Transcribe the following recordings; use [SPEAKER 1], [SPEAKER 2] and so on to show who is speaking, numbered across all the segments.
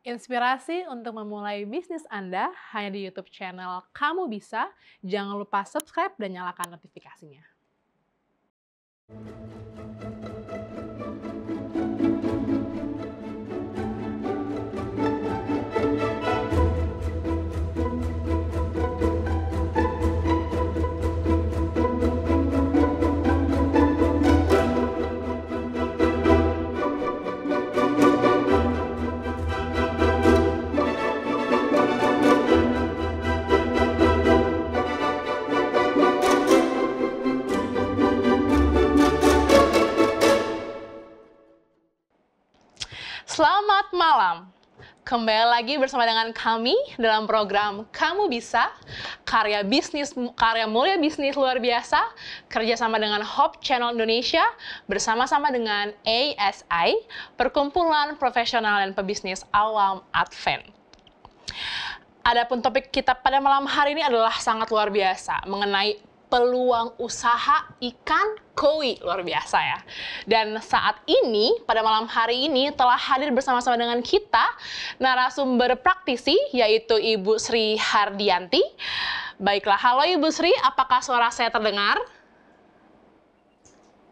[SPEAKER 1] Inspirasi untuk memulai bisnis Anda hanya di YouTube channel Kamu Bisa. Jangan lupa subscribe dan nyalakan notifikasinya. Selamat malam. Kembali lagi bersama dengan kami dalam program Kamu Bisa, karya mulia bisnis luar biasa, kerjasama dengan Hope Channel Indonesia, bersama-sama dengan ASI, Perkumpulan Profesional dan Pebisnis Awam Advent. Adapun topik kita pada malam hari ini adalah sangat luar biasa, mengenai peluang usaha ikan koi, luar biasa ya. Dan saat ini, pada malam hari ini telah hadir bersama-sama dengan kita narasumber praktisi, yaitu Ibu Sri Hardianti. Baiklah, halo Ibu Sri, apakah suara saya terdengar?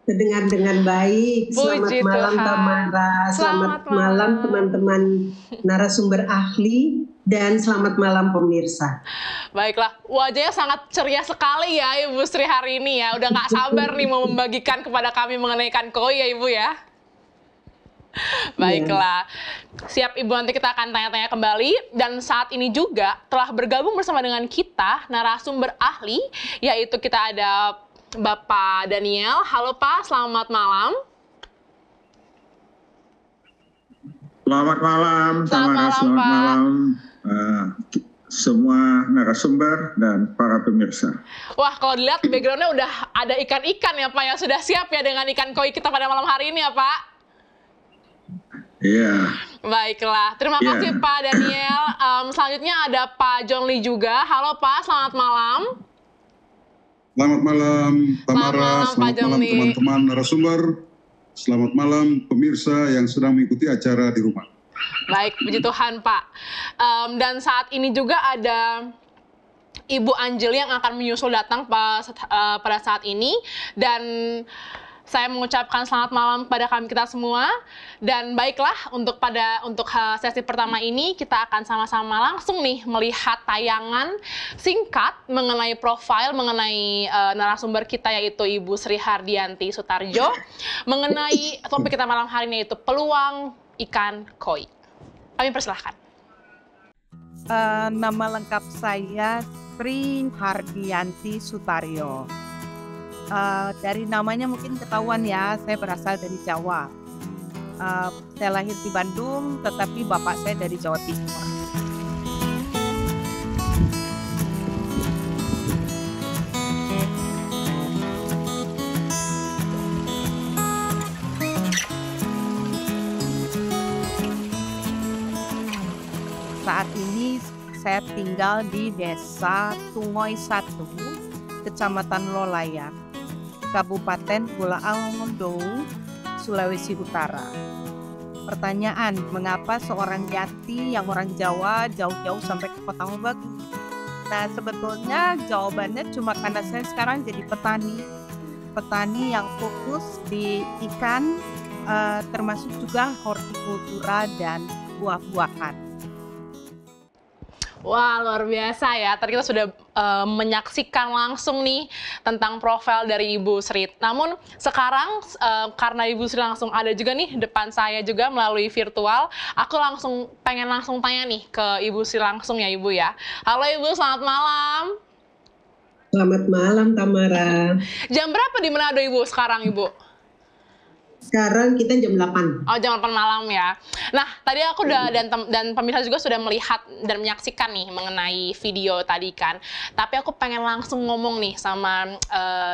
[SPEAKER 2] Terdengar dengan baik.
[SPEAKER 1] Puji
[SPEAKER 2] Selamat malam
[SPEAKER 1] Tuhan.
[SPEAKER 2] Tamara, selamat malam teman-teman narasumber ahli, dan selamat malam pemirsa.
[SPEAKER 1] Baiklah, wajahnya sangat ceria sekali ya Ibu Sri hari ini ya. Udah nggak sabar nih mau membagikan kepada kami mengenai ikan koi ya Ibu ya. Baiklah, siap Ibu, nanti kita akan tanya-tanya kembali. Dan saat ini juga telah bergabung bersama dengan kita narasumber ahli, yaitu kita ada Bapak Daniel. Halo Pak, selamat malam.
[SPEAKER 3] Selamat malam, Tamara. Selamat malam semua narasumber dan para pemirsa.
[SPEAKER 1] Wah, kalau dilihat backgroundnya udah ada ikan-ikan ya Pak, ya sudah siap ya dengan ikan koi kita pada malam hari ini ya Pak?
[SPEAKER 3] Iya.
[SPEAKER 1] Baiklah, terima kasih Pak Daniel. Selanjutnya ada Pak John Lee juga. Halo Pak, selamat malam.
[SPEAKER 4] Selamat malam Tamara, selamat malam teman-teman narasumber, selamat malam pemirsa yang sedang mengikuti acara di rumah.
[SPEAKER 1] Baik, puji Tuhan Pak. Dan saat ini juga ada Ibu Anjeli yang akan menyusul datang pada saat ini. Dan saya mengucapkan selamat malam kepada kita semua. Dan baiklah, untuk sesi pertama ini kita akan sama-sama langsung nih melihat tayangan singkat mengenai profil, mengenai narasumber kita, yaitu Ibu Sri Hardianti Sutarjo, mengenai topik kita malam hari ini, yaitu peluang ikan koi. Kami persilahkan.
[SPEAKER 5] Nama lengkap saya Sri Hardianti Sutarjo. Dari namanya mungkin ketahuan ya, saya berasal dari Jawa. Saya lahir di Bandung, tetapi bapak saya dari Jawa Timur. Saat ini saya tinggal di Desa Tungoy 1, Kecamatan Lolayan, Kabupaten Kepulauan Mentawai, Sulawesi Utara. Pertanyaan, mengapa seorang Yanti yang orang Jawa jauh-jauh sampai ke Kota Mobagu? Nah, sebetulnya jawabannya cuma karena saya sekarang jadi petani yang fokus di ikan, termasuk juga hortikultura dan buah-buahan.
[SPEAKER 1] Wah, luar biasa ya. Tadi kita sudah menyaksikan langsung nih tentang profil dari Ibu Sri. Namun sekarang karena Ibu Sri langsung ada juga nih depan saya juga melalui virtual, aku pengen langsung tanya nih ke Ibu Sri langsung ya Ibu ya. Halo Ibu, selamat malam.
[SPEAKER 2] Selamat malam Tamara.
[SPEAKER 1] Jam berapa di Manado Ibu sekarang Ibu?
[SPEAKER 2] Sekarang kita jam 8.
[SPEAKER 1] Oh, jam 8 malam ya. Nah, tadi aku udah dan pemirsa juga sudah melihat dan menyaksikan nih mengenai video tadi kan. Tapi aku pengen langsung ngomong nih sama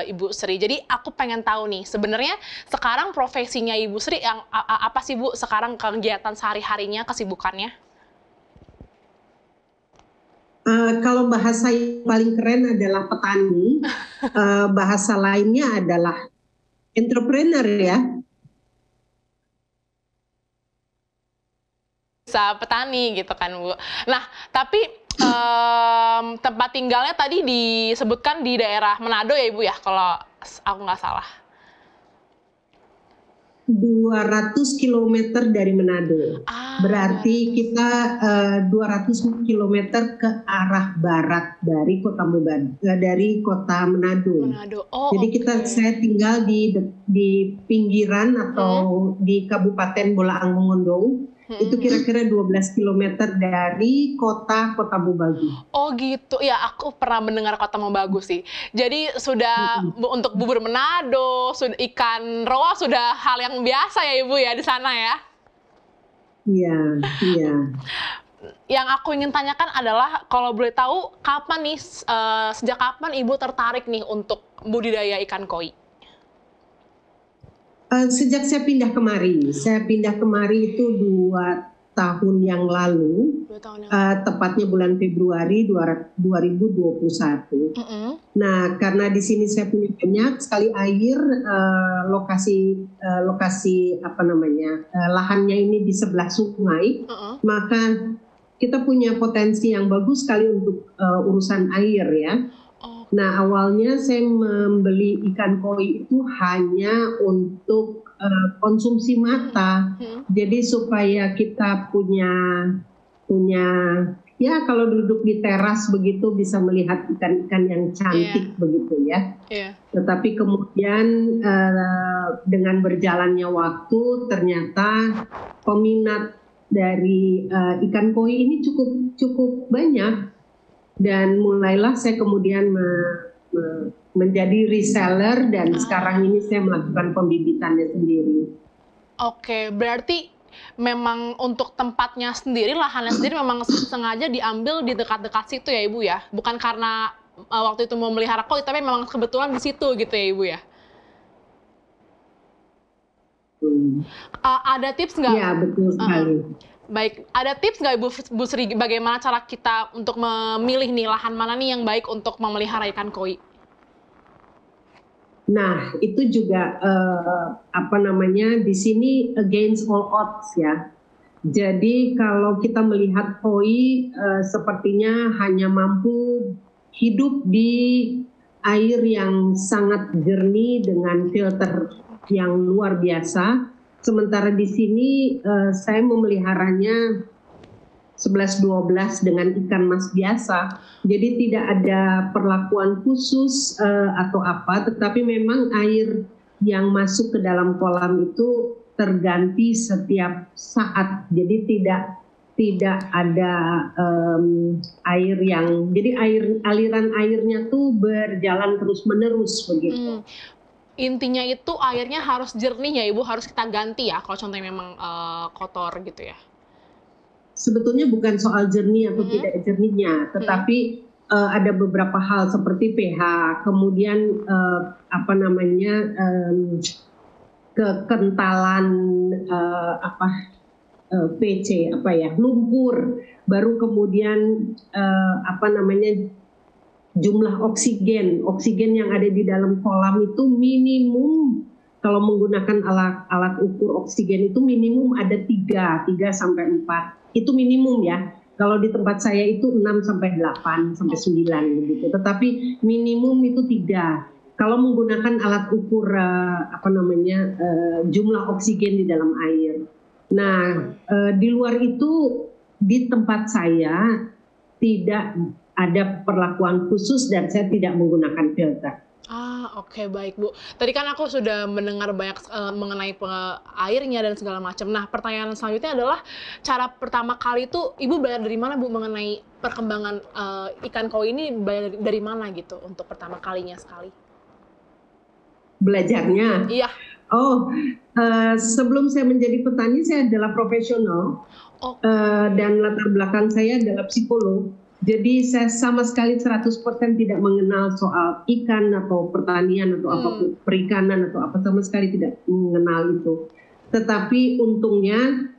[SPEAKER 1] Ibu Sri. Jadi aku pengen tahu nih, sebenarnya sekarang profesinya Ibu Sri yang apa sih Bu sekarang, kegiatan sehari-harinya, kesibukannya?
[SPEAKER 2] Kalau bahasa yang paling keren adalah petani, bahasa lainnya adalah entrepreneur ya.
[SPEAKER 1] bisa petani gitu kan Bu. Nah, tapi tempat tinggalnya tadi disebutkan di daerah Manado ya Ibu ya, kalau aku nggak salah.
[SPEAKER 2] 200 km dari Manado. Berarti kita 200 km ke arah barat dari kota Manado.
[SPEAKER 1] Oh,
[SPEAKER 2] jadi saya tinggal di pinggiran atau di Kabupaten Bolaang Mongondo. Itu kira-kira 12 km dari kota Mobagu.
[SPEAKER 1] Oh gitu, ya aku pernah mendengar kota Mobagu sih. Jadi sudah untuk bubur Manado, sudah ikan roa sudah hal yang biasa ya Ibu ya di sana ya?
[SPEAKER 2] Iya, iya.
[SPEAKER 1] Yang aku ingin tanyakan adalah kalau boleh tahu kapan nih, sejak kapan Ibu tertarik nih untuk budidaya ikan koi?
[SPEAKER 2] Sejak saya pindah kemari itu 2 tahun yang lalu, tepatnya bulan Februari 2021. Nah, karena di sini saya punya banyak sekali air, lokasi lahannya ini di sebelah sungai, maka kita punya potensi yang bagus sekali untuk urusan air ya. Nah, awalnya saya membeli ikan koi itu hanya untuk konsumsi mata. Jadi supaya kita punya ya kalau duduk di teras begitu bisa melihat ikan-ikan yang cantik begitu ya. Tetapi kemudian dengan berjalannya waktu ternyata peminat dari ikan koi ini cukup banyak. Dan mulailah saya kemudian menjadi reseller dan sekarang ini saya melakukan pembibitannya sendiri.
[SPEAKER 1] Oke, berarti memang untuk tempatnya sendiri, lahannya sendiri memang sengaja diambil di dekat-dekat situ ya Ibu ya? Bukan karena waktu itu mau melihara koi, tapi memang kebetulan di situ gitu ya Ibu ya? Ada tips nggak?
[SPEAKER 2] Iya, betul sekali.
[SPEAKER 1] Baik, ada tips nggak Bu Sri bagaimana cara kita untuk memilih nih lahan mana nih yang baik untuk memelihara ikan koi?
[SPEAKER 2] Nah, itu juga di sini against all odds ya. Jadi kalau kita melihat koi sepertinya hanya mampu hidup di air yang sangat jernih dengan filter yang luar biasa. Sementara di sini saya memeliharanya 11-12 dengan ikan mas biasa. Jadi tidak ada perlakuan khusus atau apa, tetapi memang air yang masuk ke dalam kolam itu terganti setiap saat. Jadi tidak ada air yang, jadi aliran airnya tuh berjalan terus-menerus begitu.
[SPEAKER 1] Intinya itu airnya harus jernih ya Ibu, harus kita ganti ya kalau contohnya memang kotor gitu ya?
[SPEAKER 2] Sebetulnya bukan soal jernih atau tidak jernihnya, tetapi ada beberapa hal seperti pH, kemudian kekentalan PC lumpur, baru kemudian jumlah oksigen yang ada di dalam kolam itu minimum, kalau menggunakan alat ukur oksigen itu minimum ada 3 sampai 4. Itu minimum ya. Kalau di tempat saya itu 6 sampai 8 sampai 9 gitu. Tetapi minimum itu 3. Kalau menggunakan alat ukur jumlah oksigen di dalam air. Nah, di luar itu di tempat saya tidak ada perlakuan khusus dan saya tidak menggunakan filter.
[SPEAKER 1] Oke, baik Bu. Tadi kan aku sudah mendengar banyak mengenai airnya dan segala macam. Nah, pertanyaan selanjutnya adalah cara pertama kali itu Ibu belajar dari mana Bu mengenai perkembangan ikan koi ini, belajar dari mana gitu untuk pertama kalinya sekali?
[SPEAKER 2] Belajarnya?
[SPEAKER 1] Iya.
[SPEAKER 2] Sebelum saya menjadi petani saya adalah profesional dan latar belakang saya adalah psikolog. Jadi saya sama sekali 100% tidak mengenal soal ikan atau pertanian atau apapun, perikanan atau apa, sama sekali tidak mengenal itu. Tetapi untungnya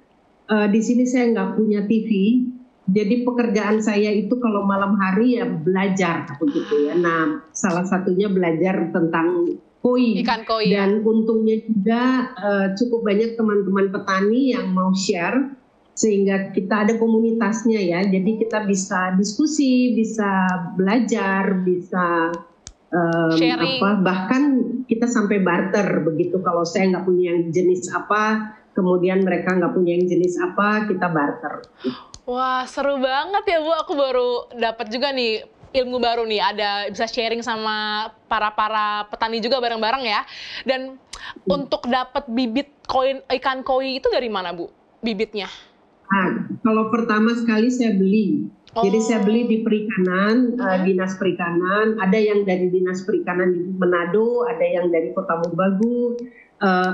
[SPEAKER 2] di sini saya nggak punya TV, jadi pekerjaan saya itu kalau malam hari ya belajar begitu ya. Nah, salah satunya belajar tentang koi.
[SPEAKER 1] Ikan koi.
[SPEAKER 2] Dan untungnya juga cukup banyak teman-teman petani yang mau share. sehingga kita ada komunitasnya ya, jadi kita bisa diskusi, bisa belajar, bisa
[SPEAKER 1] sharing,
[SPEAKER 2] bahkan kita sampai barter begitu. Kalau saya nggak punya yang jenis apa, kemudian mereka nggak punya yang jenis apa, kita barter.
[SPEAKER 1] Wah, seru banget ya Bu, aku baru dapat juga nih ilmu baru nih, ada bisa sharing sama para petani juga bareng-bareng ya. Dan untuk dapat bibit ikan koi itu dari mana Bu, bibitnya?
[SPEAKER 2] Kalau pertama sekali saya beli. Jadi saya beli di perikanan, dinas perikanan. Ada yang dari dinas perikanan di Manado, ada yang dari Kota Mobagu,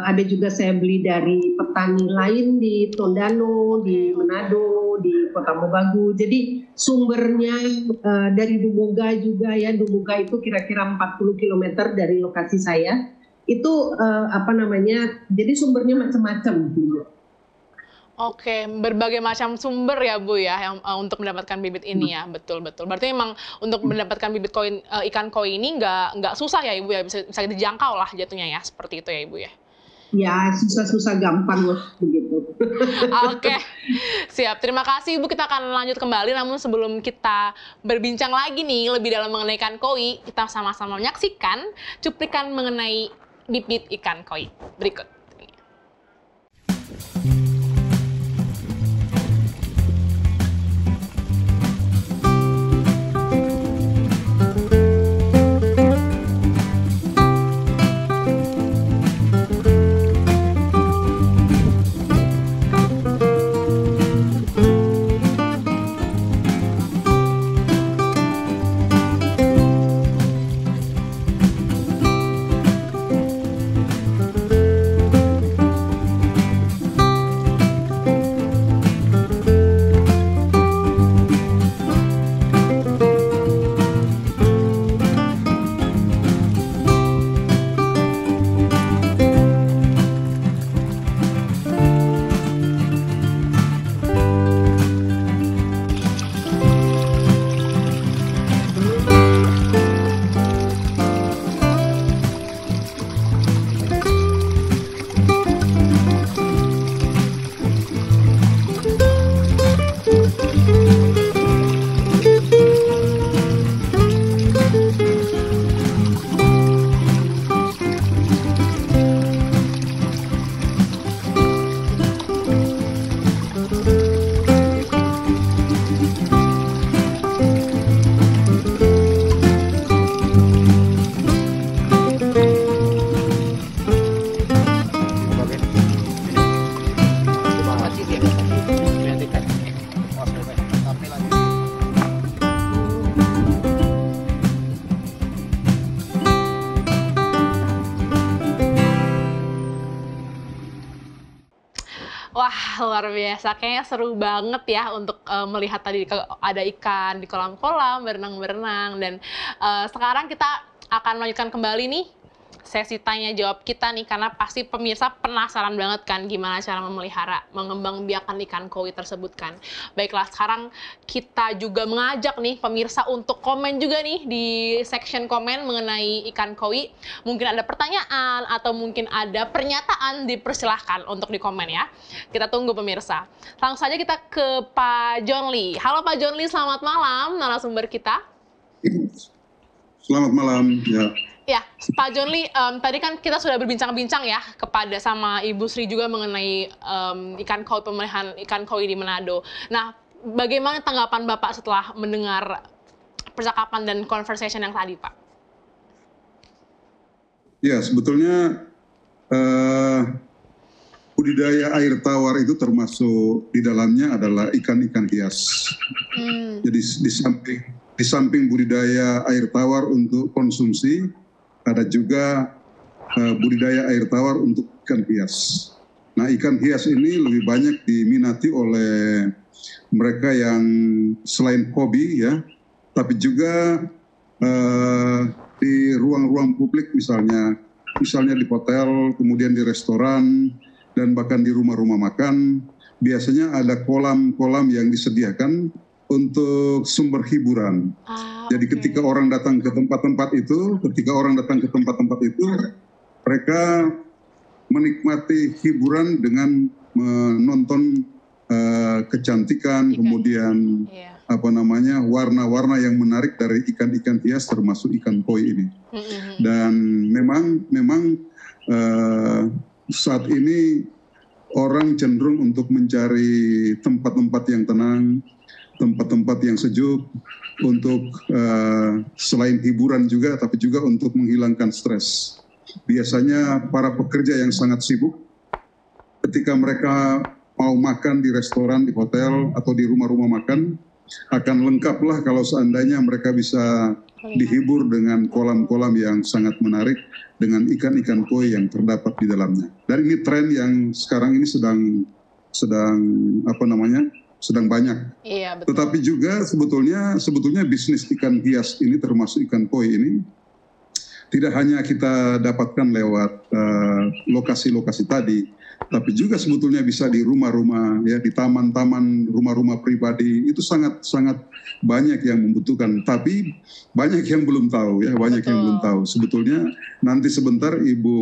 [SPEAKER 2] ada juga saya beli dari petani lain di Tondano, di Manado, di Kota Mobagu. Jadi sumbernya dari Dumoga juga ya. Dumoga itu kira-kira 40 km dari lokasi saya. Itu jadi sumbernya macam-macam gitu.
[SPEAKER 1] Oke, berbagai macam sumber ya Bu ya, yang untuk mendapatkan bibit ini ya, betul. Berarti memang untuk mendapatkan bibit ikan koi ini nggak susah ya Ibu ya, bisa dijangkau lah jatuhnya ya, seperti itu ya Ibu ya.
[SPEAKER 2] Ya, susah-susah gampang loh begitu.
[SPEAKER 1] Oke, siap. Terima kasih Ibu, kita akan lanjut kembali. Namun sebelum kita berbincang lagi nih lebih dalam mengenai ikan koi, kita sama-sama menyaksikan cuplikan mengenai bibit ikan koi berikut. Wah, luar biasa. Kayaknya seru banget ya untuk melihat tadi ada ikan di kolam-kolam, berenang-berenang. Dan sekarang kita akan melanjutkan kembali nih sesi tanya jawab kita nih, karena pasti pemirsa penasaran banget kan gimana cara memelihara, mengembangbiakan ikan koi tersebut kan. Baiklah, sekarang kita juga mengajak nih pemirsa untuk komen juga nih di section komen mengenai ikan koi. Mungkin ada pertanyaan atau mungkin ada pernyataan, dipersilahkan untuk di komen ya. Kita tunggu pemirsa. Langsung saja kita ke Pak John Lee. Halo Pak John Lee, selamat malam narasumber kita.
[SPEAKER 4] Selamat malam ya.
[SPEAKER 1] Ya, Pak John Lee, tadi kan kita sudah berbincang-bincang ya kepada sama Ibu Sri juga mengenai ikan koi, pemeliharaan ikan koi di Manado. Nah, bagaimana tanggapan Bapak setelah mendengar percakapan dan conversation yang tadi, Pak?
[SPEAKER 4] Ya, sebetulnya budidaya air tawar itu termasuk di dalamnya adalah ikan-ikan hias. Jadi di samping budidaya air tawar untuk konsumsi, ada juga budidaya air tawar untuk ikan hias. Nah, ikan hias ini lebih banyak diminati oleh mereka yang selain hobi ya, tapi juga di ruang-ruang publik misalnya di hotel, kemudian di restoran, dan bahkan di rumah-rumah makan. Biasanya ada kolam-kolam yang disediakan untuk sumber hiburan. Jadi ketika orang datang ke tempat-tempat itu, mereka menikmati hiburan dengan menonton kecantikan, kemudian warna-warna yang menarik dari ikan-ikan hias termasuk ikan koi ini. Dan memang saat ini orang cenderung untuk mencari tempat-tempat yang tenang, tempat-tempat yang sejuk, untuk selain hiburan juga, tapi juga untuk menghilangkan stres. Biasanya para pekerja yang sangat sibuk, ketika mereka mau makan di restoran, di hotel, atau di rumah-rumah makan, akan lengkaplah kalau seandainya mereka bisa dihibur dengan kolam-kolam yang sangat menarik, dengan ikan-ikan koi yang terdapat di dalamnya. Dan ini tren yang sekarang ini sedang banyak.
[SPEAKER 1] Iya, betul.
[SPEAKER 4] Tetapi juga sebetulnya bisnis ikan hias ini, termasuk ikan koi ini, tidak hanya kita dapatkan lewat lokasi-lokasi tadi, tapi juga sebetulnya bisa di rumah-rumah, ya, di taman-taman, rumah-rumah pribadi. Itu sangat banyak yang membutuhkan, tapi banyak yang belum tahu, ya, banyak yang belum tahu. Sebetulnya nanti sebentar Ibu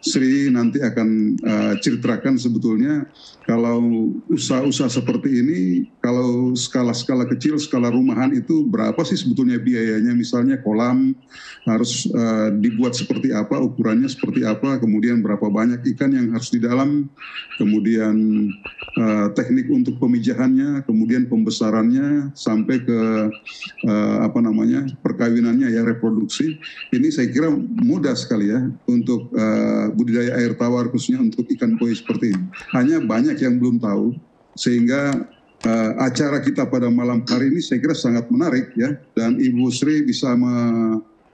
[SPEAKER 4] Sri nanti akan ceritakan sebetulnya kalau usaha-usaha seperti ini, kalau skala kecil, skala rumahan itu berapa sih sebetulnya biayanya? Misalnya kolam harus dibuat seperti apa, ukurannya seperti apa, kemudian berapa banyak ikan yang harus di dalam, kemudian teknik untuk pemijahannya, kemudian pembesarannya sampai ke perkawinannya, ya, reproduksi. Ini saya kira mudah sekali, ya, untuk budidaya air tawar, khususnya untuk ikan koi seperti ini. Hanya banyak yang belum tahu, sehingga acara kita pada malam hari ini saya kira sangat menarik, ya, dan Ibu Sri bisa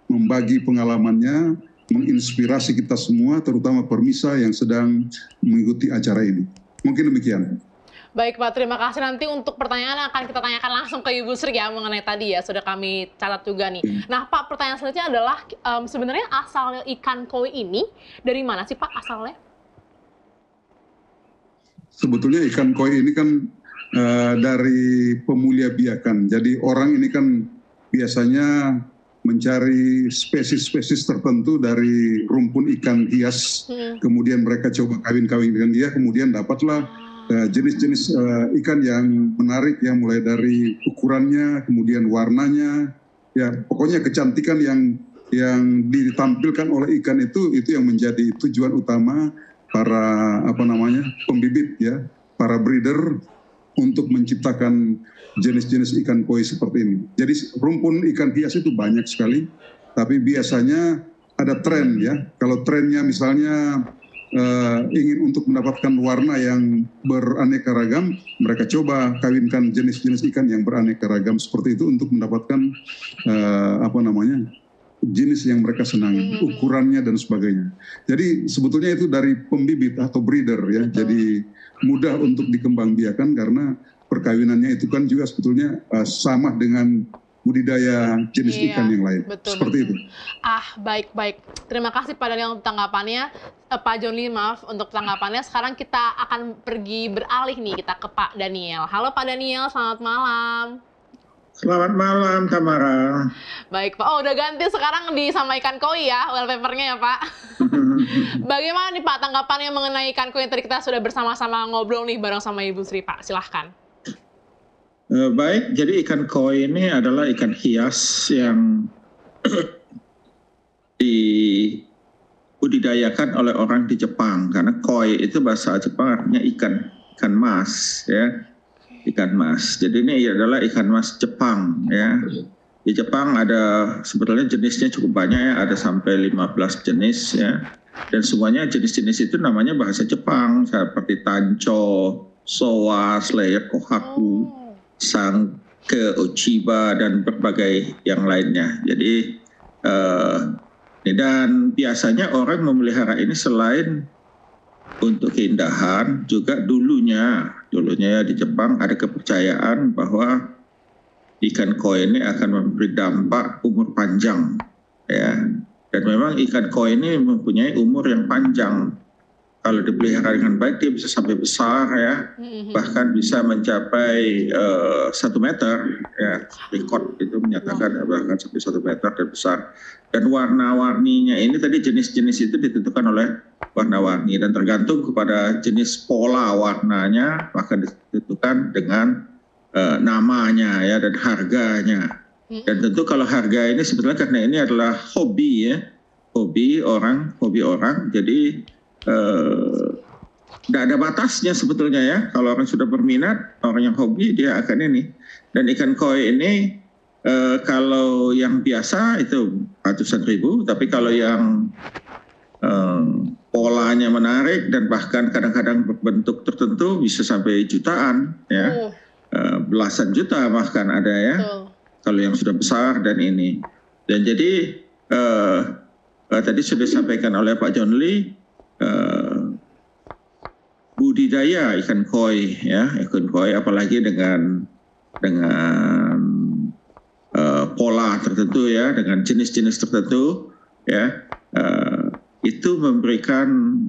[SPEAKER 4] membagi pengalamannya, menginspirasi kita semua, terutama permisa yang sedang mengikuti acara ini. Mungkin demikian.
[SPEAKER 1] Baik Pak, terima kasih. Nanti untuk pertanyaan akan kita tanyakan langsung ke Ibu Sri, ya, mengenai tadi, ya, sudah kami catat juga nih. Nah Pak, pertanyaan selanjutnya adalah sebenarnya asal ikan koi ini dari mana sih Pak asalnya? Sebetulnya
[SPEAKER 4] ikan koi ini kan dari pemulia biakan. Jadi orang ini kan biasanya mencari spesies-spesies tertentu dari rumpun ikan hias, kemudian mereka coba kawin-kawin dengan dia, kemudian dapatlah jenis-jenis ikan yang menarik, yang mulai dari ukurannya, kemudian warnanya, ya, pokoknya kecantikan yang ditampilkan oleh ikan itu yang menjadi tujuan utama para pembibit, ya, para breeder untuk menciptakan jenis-jenis ikan koi seperti ini. Jadi rumpun ikan hias itu banyak sekali, tapi biasanya ada tren, ya. Kalau trennya misalnya ingin untuk mendapatkan warna yang beraneka ragam, mereka coba kawinkan jenis-jenis ikan yang beraneka ragam seperti itu untuk mendapatkan jenis yang mereka senangi, ukurannya dan sebagainya. Jadi sebetulnya itu dari pembibit atau breeder, ya. Jadi mudah untuk dikembangbiakan karena perkawinannya itu kan juga sebetulnya sama dengan budidaya jenis ikan yang lain.
[SPEAKER 1] Betul,
[SPEAKER 4] seperti itu.
[SPEAKER 1] Baik. Terima kasih Pak Daniel untuk tanggapannya. Pak Joni, maaf untuk tanggapannya. Sekarang kita akan pergi beralih nih, kita ke Pak Daniel. Halo Pak Daniel, selamat malam.
[SPEAKER 3] Selamat malam, Tamara.
[SPEAKER 1] Baik Pak, udah ganti sekarang sama ikan koi, ya, wallpapernya, ya Pak. Bagaimana nih Pak tanggapannya mengenai ikan koi yang tadi kita sudah bersama-sama ngobrol nih bareng sama Ibu Sri, Pak? Silahkan.
[SPEAKER 3] Baik, jadi ikan koi ini adalah ikan hias yang dibudidayakan oleh orang di Jepang, karena koi itu bahasa Jepang artinya ikan mas, ya, ikan mas. Jadi ini adalah ikan mas Jepang, ya. Di Jepang ada sebetulnya jenisnya cukup banyak, ya, ada sampai 15 jenis, ya, dan semuanya jenis-jenis itu namanya bahasa Jepang, seperti tancho, sowa, slayer, kohaku, sangke, ochiba, dan berbagai yang lainnya. Jadi dan biasanya orang memelihara ini selain untuk keindahan, juga dulunya di Jepang ada kepercayaan bahwa ikan koi ini akan memberi dampak umur panjang, ya. Dan memang ikan koi ini mempunyai umur yang panjang kalau dipelihara dengan baik dia bisa sampai besar ya, bahkan bisa mencapai 1 meter ya. Rekod itu menyatakan bahkan sampai 1 meter dan besar. Dan warna-warninya ini tadi jenis-jenis itu ditentukan oleh warna-warni dan tergantung kepada jenis pola warnanya, maka ditentukan dengan namanya ya dan harganya. Dan tentu kalau harga ini sebetulnya karena ini adalah hobi ya, hobi orang, jadi tidak ada batasnya sebetulnya ya. Kalau orang sudah berminat, orang yang hobi dia akan ini. Dan ikan koi ini kalau yang biasa itu ratusan ribu, tapi kalau yang polanya menarik dan bahkan kadang-kadang berbentuk tertentu bisa sampai jutaan ya, belasan juta bahkan ada ya. Kalau yang sudah besar dan ini. Dan jadi tadi sudah disampaikan oleh Pak John Lee, budidaya ikan koi ya, ikan koi apalagi dengan pola tertentu ya, dengan jenis-jenis tertentu ya, itu memberikan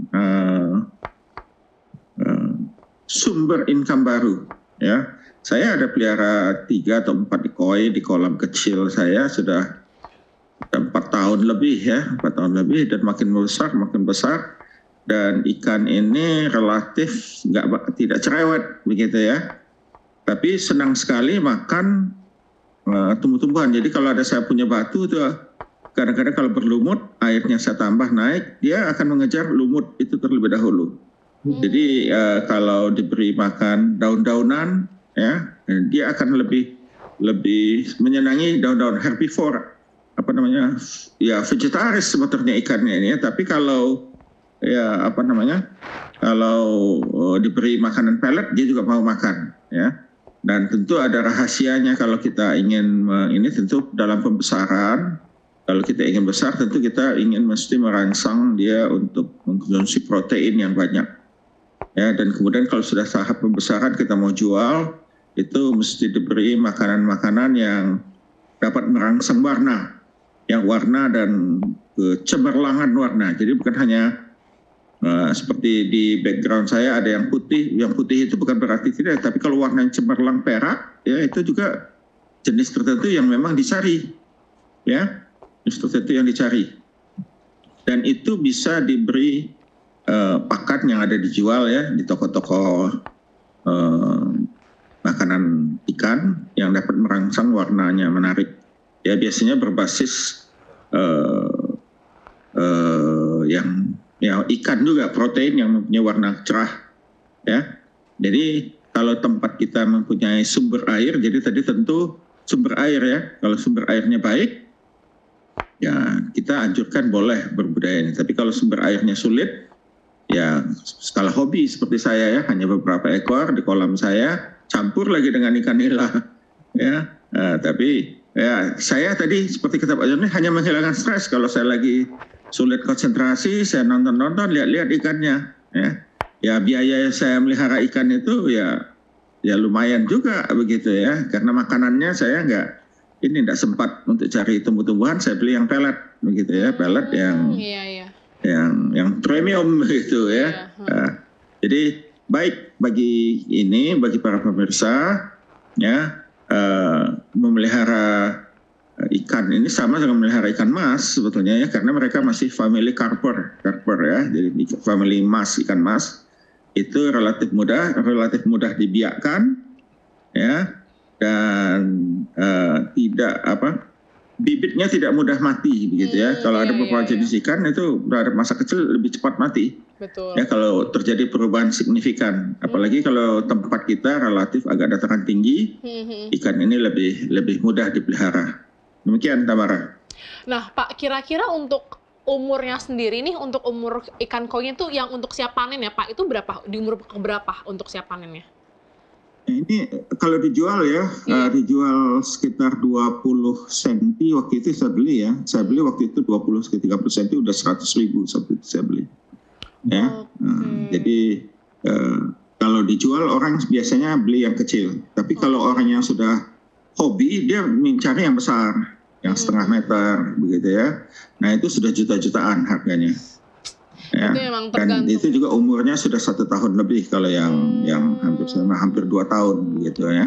[SPEAKER 3] sumber income baru ya. Saya ada pelihara 3 atau 4 koi di kolam kecil saya sudah 4 tahun lebih ya, 4 tahun lebih, dan makin besar dan ikan ini relatif tidak cerewet begitu ya. Tapi senang sekali makan tumbuh-tumbuhan. Jadi kalau ada saya punya batu itu kadang-kadang kalau berlumut airnya saya tambah naik, dia akan mengejar lumut itu terlebih dahulu. Jadi kalau diberi makan daun-daunan ya, dia akan lebih menyenangi daun-daun herbivore, apa namanya ya, vegetaris sebetulnya ikannya ini ya. Tapi kalau ya apa namanya, kalau diberi makanan pelet dia juga mau makan ya. Dan tentu ada rahasianya kalau kita ingin ini, tentu dalam pembesaran. Kalau kita ingin besar tentu kita ingin mesti merangsang dia untuk mengkonsumsi protein yang banyak ya. Dan kemudian kalau sudah tahap pembesaran kita mau jual, itu mesti diberi makanan-makanan yang dapat merangsang warna, yang warna dan kecemerlangan warna. Jadi bukan hanya seperti di background saya ada yang putih itu bukan berarti tidak, tapi kalau warna yang cemerlang perak, ya itu juga jenis tertentu yang memang dicari, ya jenis tertentu yang dicari. Dan itu bisa diberi pakan yang ada dijual ya di toko-toko makanan ikan yang dapat merangsang warnanya menarik. Ya biasanya berbasis yang ya ikan juga, protein yang mempunyai warna cerah. Ya, jadi kalau tempat kita mempunyai sumber air, jadi tadi tentu sumber air ya. Kalau sumber airnya baik, ya kita anjurkan boleh berbudaya ini. Tapi kalau sumber airnya sulit, ya skala hobi seperti saya ya, hanya beberapa ekor di kolam saya, campur lagi dengan ikan nila ya. Tapi ya saya tadi seperti kata Pak Joni hanya menghilangkan stres. Kalau saya lagi sulit konsentrasi, saya nonton lihat ikannya ya. Ya biaya saya melihara ikan itu ya lumayan juga begitu ya, karena makanannya saya tidak sempat untuk cari tumbuh-tumbuhan, saya beli yang pelet begitu ya, pelet yang premium begitu ya. Jadi baik bagi para pemirsa ya, memelihara ikan ini sama dengan memelihara ikan mas sebetulnya ya, karena mereka masih family carper ya, jadi family mas, ikan mas itu relatif mudah dibiakkan ya, dan bibitnya tidak mudah mati begitu ya. Kalau ada beberapa jenis ikan itu pada masa kecil lebih cepat mati.
[SPEAKER 1] Betul.
[SPEAKER 3] Ya kalau terjadi perubahan signifikan, apalagi kalau tempat kita relatif agak dataran tinggi, ikan ini lebih mudah dipelihara. Demikian Tamara.
[SPEAKER 1] Nah Pak, kira-kira untuk umurnya sendiri nih, untuk umur ikan koi itu yang untuk siap panen ya Pak, itu berapa? Di umur berapa untuk siap panennya?
[SPEAKER 3] Ini kalau dijual ya, dijual sekitar 20 cm waktu itu saya beli ya. Saya beli waktu itu 20-30 cm udah 100.000 saya beli. Ya, jadi kalau dijual orang biasanya beli yang kecil. Tapi kalau orang yang sudah hobi, dia mencari yang besar, yang setengah meter begitu ya. Nah itu sudah juta-jutaan harganya. Ya.
[SPEAKER 1] Itu memang
[SPEAKER 3] Dan
[SPEAKER 1] tergantung.
[SPEAKER 3] itu juga umurnya sudah 1 tahun lebih kalau yang hampir 2 tahun gitu ya.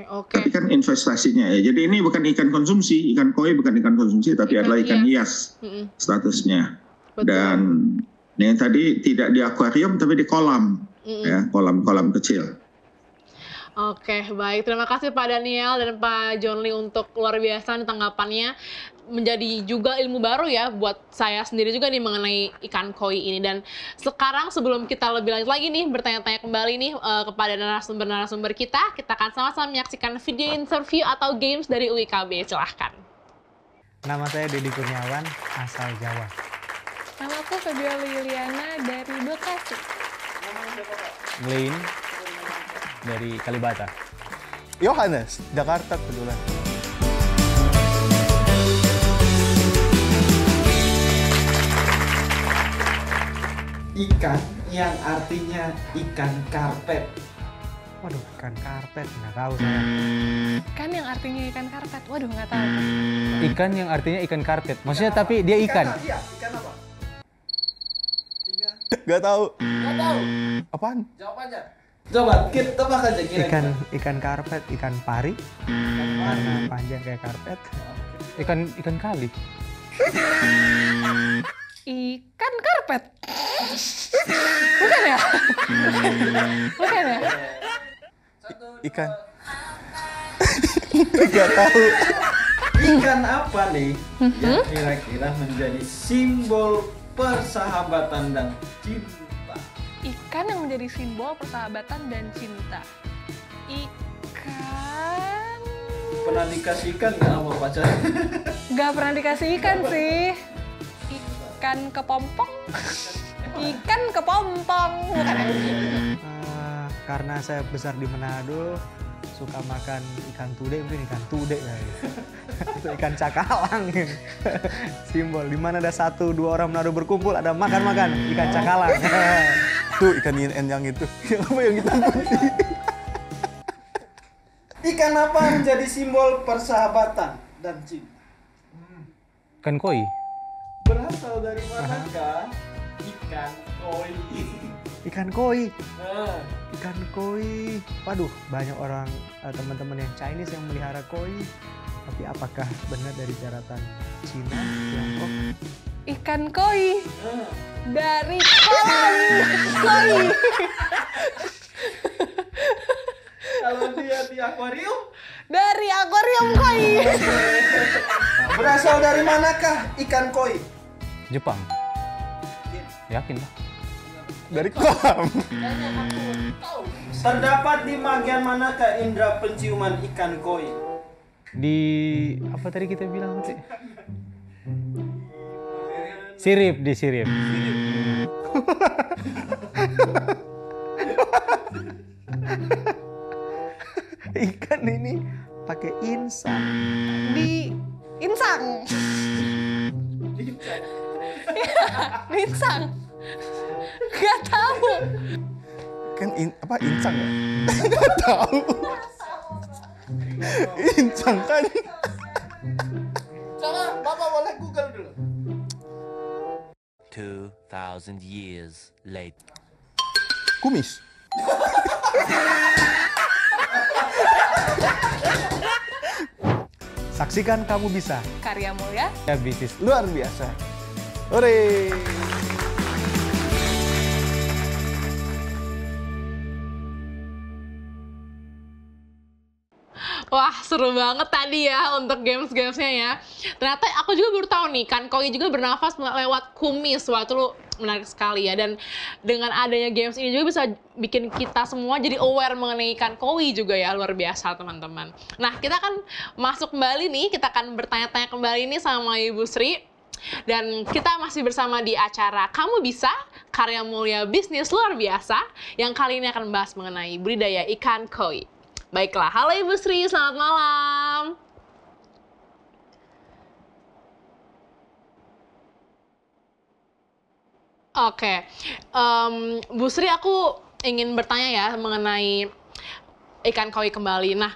[SPEAKER 1] Oke.
[SPEAKER 3] Tapi kan investasinya ya. Jadi ini bukan ikan konsumsi, ikan koi bukan ikan konsumsi, tapi adalah ikan hias statusnya.
[SPEAKER 1] Betul.
[SPEAKER 3] Dan yang tadi tidak di akuarium tapi di kolam, ya, kolam-kolam kecil.
[SPEAKER 1] Oke, baik. Terima kasih Pak Daniel dan Pak John Lee untuk luar biasa tanggapannya. Menjadi juga ilmu baru ya buat saya sendiri juga nih mengenai ikan koi ini. Dan sekarang sebelum kita lebih lanjut lagi nih bertanya-tanya kembali nih kepada narasumber-narasumber kita akan sama-sama menyaksikan video interview atau games dari UIKB. Silahkan.
[SPEAKER 6] Nama saya Dedi Kurniawan, asal Jawa.
[SPEAKER 7] Nama aku Febiola Yuliana dari Bekasi.
[SPEAKER 6] Glenn dari Kalibata. Yohanes, Jakarta kebetulan.
[SPEAKER 8] Ikan yang artinya ikan karpet.
[SPEAKER 6] Waduh, ikan karpet, nggak tahu saya.
[SPEAKER 7] Ikan yang artinya ikan karpet. Waduh, nggak tahu.
[SPEAKER 6] Ikan yang artinya ikan karpet. Maksudnya tapi dia ikan.
[SPEAKER 8] Iya, ikan apa?
[SPEAKER 6] Nggak tahu.
[SPEAKER 8] Nggak tahu.
[SPEAKER 6] Apaan?
[SPEAKER 8] Jawab aja. Coba, kita tebak aja kira-kira.
[SPEAKER 6] Ikan karpet, ikan pari. Karena panjang kayak karpet. Ikan kali.
[SPEAKER 7] Ikan karpet. Bukan ya? Bukan ya?
[SPEAKER 6] Ikan. Nggak tahu.
[SPEAKER 8] Ikan apa nih yang kira-kira menjadi simbol persahabatan dan cinta?
[SPEAKER 7] Ikan yang menjadi simbol persahabatan dan cinta. Ikan...
[SPEAKER 8] Pernah dikasih ikan nggak sama pacar?
[SPEAKER 7] Nggak pernah dikasih ikan sih. Ikan kepompong. Ikan kepompong. Bukan ya?
[SPEAKER 6] Karena saya besar di Manado, suka makan ikan tude, mungkin ikan tude ya. Itu ikan cakalang. Simbol di mana ada 1-2 orang Manado berkumpul, ada makan-makan ikan cakalang. Tuh ikan yang itu. Apa yang hitam putih?
[SPEAKER 8] Ikan apa menjadi simbol persahabatan dan cinta?
[SPEAKER 6] Ikan koi.
[SPEAKER 8] Berasal dari manakah ikan koi?
[SPEAKER 6] Ikan koi.
[SPEAKER 8] Nah,
[SPEAKER 6] Ikan koi. Waduh, banyak orang teman-teman yang Chinese yang melihara koi. Tapi apakah benar dari daratan Cina, Tiongkok?
[SPEAKER 7] Ikan koi. Dari kolam koi.
[SPEAKER 8] kalau dia di akuarium,
[SPEAKER 7] Dari akuarium koi.
[SPEAKER 8] berasal dari manakah ikan koi?
[SPEAKER 6] Jepang. Yakin lah. Dari kolam.
[SPEAKER 8] Terdapat di bagian manakah indera penciuman ikan koi?
[SPEAKER 6] Di apa tadi kita bilang sih? Sirip, di sirip. Ikan ini pakai insang.
[SPEAKER 7] Di insang. Di insang. Gak tahu.
[SPEAKER 6] Kan apa insang ya? Nggak tahu. Insang kan.
[SPEAKER 8] Coba Bapak boleh Google dulu.
[SPEAKER 9] 2,000 years later.
[SPEAKER 6] Kumis. Saksikan Kamu Bisa.
[SPEAKER 7] Karya Mulia.
[SPEAKER 6] Ya, bisnis luar biasa. Hore!
[SPEAKER 1] Wah, seru banget tadi ya untuk games-gamesnya ya. Ternyata aku juga baru tahu nih, ikan koi juga bernafas lewat kumis. Wah, itu menarik sekali ya. Dan dengan adanya games ini juga bisa bikin kita semua jadi aware mengenai ikan koi juga ya. Luar biasa, teman-teman. Nah, kita akan masuk kembali nih. Kita akan bertanya-tanya kembali nih sama Ibu Sri. Dan kita masih bersama di acara Kamu Bisa, karya mulia bisnis luar biasa. Yang kali ini akan membahas mengenai budidaya ikan koi. Baiklah, halo Ibu Sri, selamat malam. Oke, Bu Sri, aku ingin bertanya ya mengenai ikan koi kembali. Nah,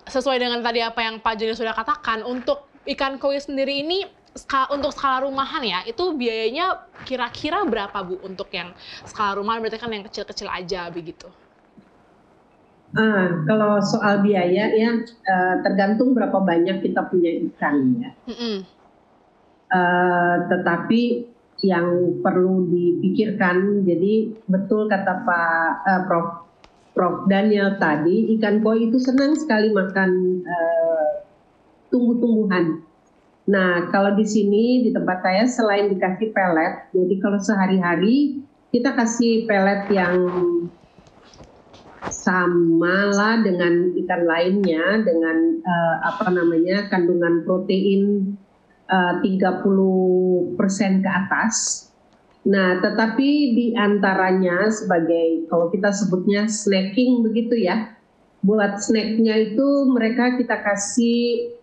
[SPEAKER 1] sesuai dengan tadi apa yang Pak Joni sudah katakan, untuk ikan koi sendiri ini untuk skala rumahan ya, itu biayanya kira-kira berapa Bu untuk yang skala rumahan, berarti kan yang kecil-kecil aja begitu?
[SPEAKER 2] Kalau soal biaya ya tergantung berapa banyak kita punya ikan ya. Tetapi yang perlu dipikirkan, jadi betul kata Pak Prof Daniel tadi, ikan koi itu senang sekali makan tumbuh-tumbuhan. Nah, kalau di sini di tempat saya selain dikasih pelet, jadi kalau sehari-hari kita kasih pelet yang sama lah dengan ikan lainnya, dengan kandungan protein 30% ke atas. Nah, tetapi di antaranya sebagai, kalau kita sebutnya snacking begitu ya, buat snacknya itu mereka kita kasih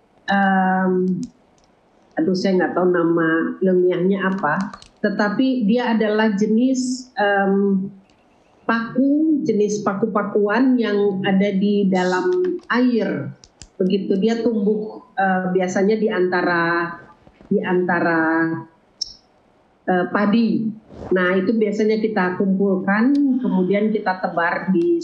[SPEAKER 2] saya nggak tahu nama ilmiahnya apa, tetapi dia adalah jenis jenis paku-pakuan yang ada di dalam air. Begitu dia tumbuh biasanya di antara padi. Nah, itu biasanya kita kumpulkan, kemudian kita tebar di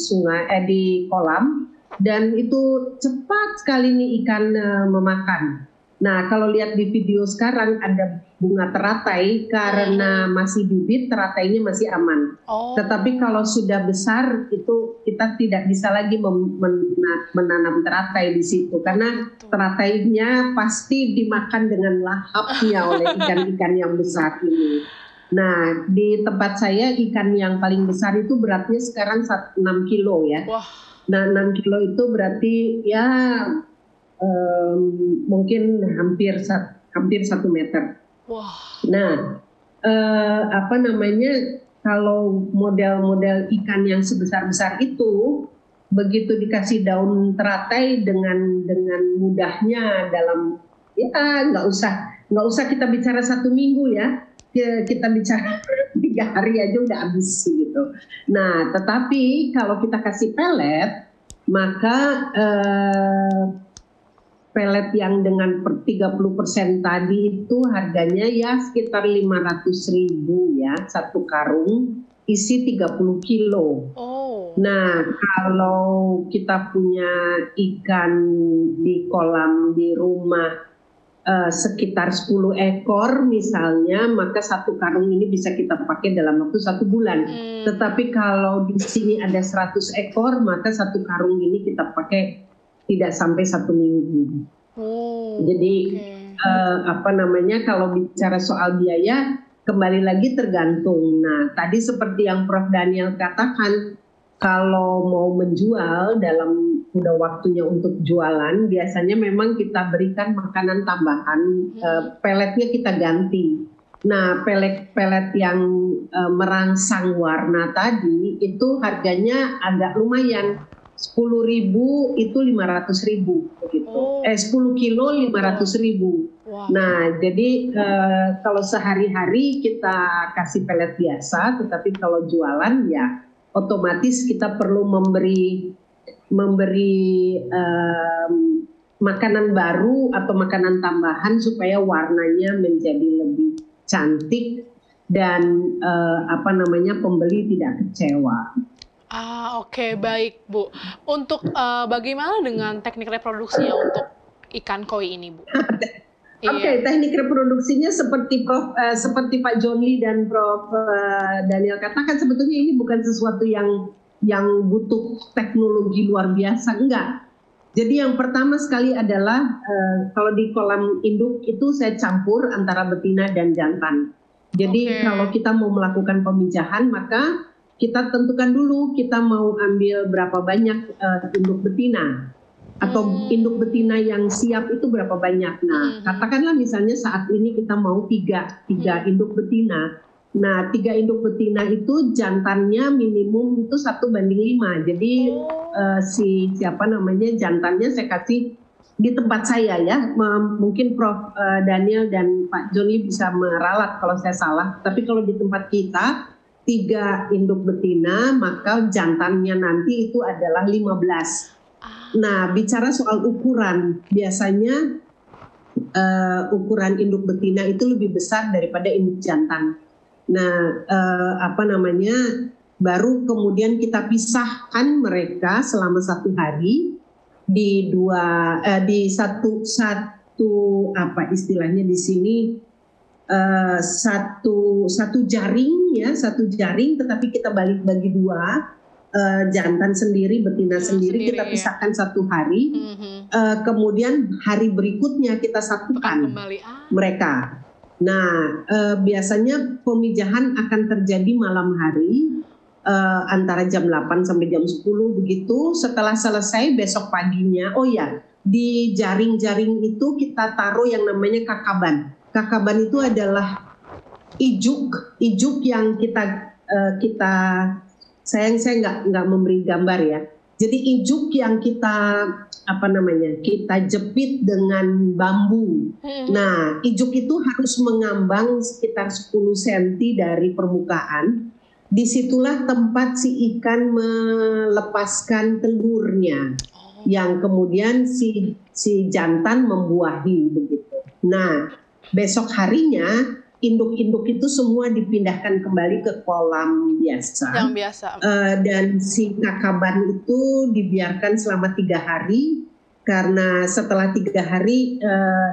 [SPEAKER 2] di kolam, dan itu cepat sekali nih ikan memakan. Nah, kalau lihat di video sekarang ada bunga teratai, karena masih bibit, teratainya masih aman. Tetapi kalau sudah besar, itu kita tidak bisa lagi menanam teratai di situ, karena teratainya pasti dimakan dengan lahapnya oleh ikan-ikan yang besar ini. Nah, di tempat saya ikan yang paling besar itu beratnya sekarang 6 kilo ya. Nah, 6 kilo itu berarti ya mungkin hampir 1 meter. Nah, kalau model-model ikan yang sebesar-besar itu, begitu dikasih daun teratai dengan mudahnya dalam nggak usah kita bicara 1 minggu ya, kita bicara 3 hari aja udah habis gitu. Nah, tetapi kalau kita kasih pelet, maka pelet yang dengan 30% tadi itu harganya ya sekitar 500.000 ya, 1 karung isi 30 kilo. Nah, kalau kita punya ikan di kolam di rumah sekitar 10 ekor misalnya, maka 1 karung ini bisa kita pakai dalam waktu 1 bulan. Tetapi kalau di sini ada 100 ekor, maka 1 karung ini kita pakai tidak sampai 1 minggu. Jadi kalau bicara soal biaya, kembali lagi tergantung. Nah, tadi seperti yang Prof Daniel katakan, kalau mau menjual dalam udah waktunya untuk jualan, biasanya memang kita berikan makanan tambahan, peletnya kita ganti. Nah, pelet yang merangsang warna tadi itu harganya agak lumayan. 10.000 itu 500.000 begitu. 10 kilo 500.000. Nah, jadi kalau sehari-hari kita kasih pelet biasa, tetapi kalau jualan ya otomatis kita perlu memberi makanan baru atau makanan tambahan supaya warnanya menjadi lebih cantik dan pembeli tidak kecewa.
[SPEAKER 1] Oke, baik Bu. Untuk bagaimana dengan teknik reproduksinya untuk ikan koi ini, Bu?
[SPEAKER 2] Teknik reproduksinya seperti Pak John Lee dan Prof Daniel katakan, sebetulnya ini bukan sesuatu yang butuh teknologi luar biasa, enggak. Jadi yang pertama sekali adalah kalau di kolam induk itu saya campur antara betina dan jantan. Jadi kalau kita mau melakukan pemijahan, maka kita tentukan dulu kita mau ambil berapa banyak induk betina atau induk betina yang siap itu berapa banyak. Nah, katakanlah misalnya saat ini kita mau tiga induk betina. Nah, 3 induk betina itu jantannya minimum itu 1:5. Jadi jantannya saya kasih di tempat saya ya. Mungkin Prof Daniel dan Pak Joni bisa meralat kalau saya salah. Tapi kalau di tempat kita 3 induk betina, maka jantannya nanti itu adalah 15. Nah, bicara soal ukuran, biasanya ukuran induk betina itu lebih besar daripada induk jantan. Nah, baru kemudian kita pisahkan mereka selama 1 hari di satu istilahnya di sini satu jaring ya, satu jaring, tetapi kita bagi 2, jantan sendiri, betina sendiri kita pisahkan 1 hari. Kemudian hari berikutnya kita satukan mereka. Nah, biasanya pemijahan akan terjadi malam hari antara jam 8 sampai jam 10 begitu. Setelah selesai besok paginya, di jaring-jaring itu kita taruh yang namanya kakaban. Kakaban itu adalah ijuk yang saya nggak memberi gambar ya. Jadi ijuk yang kita jepit dengan bambu. Nah, ijuk itu harus mengambang sekitar 10 cm dari permukaan. Disitulah tempat si ikan melepaskan telurnya, yang kemudian si jantan membuahi begitu. Nah, besok harinya induk-induk itu semua dipindahkan kembali ke kolam biasa.
[SPEAKER 1] Yang biasa.
[SPEAKER 2] Dan si kakaban itu dibiarkan selama 3 hari, karena setelah 3 hari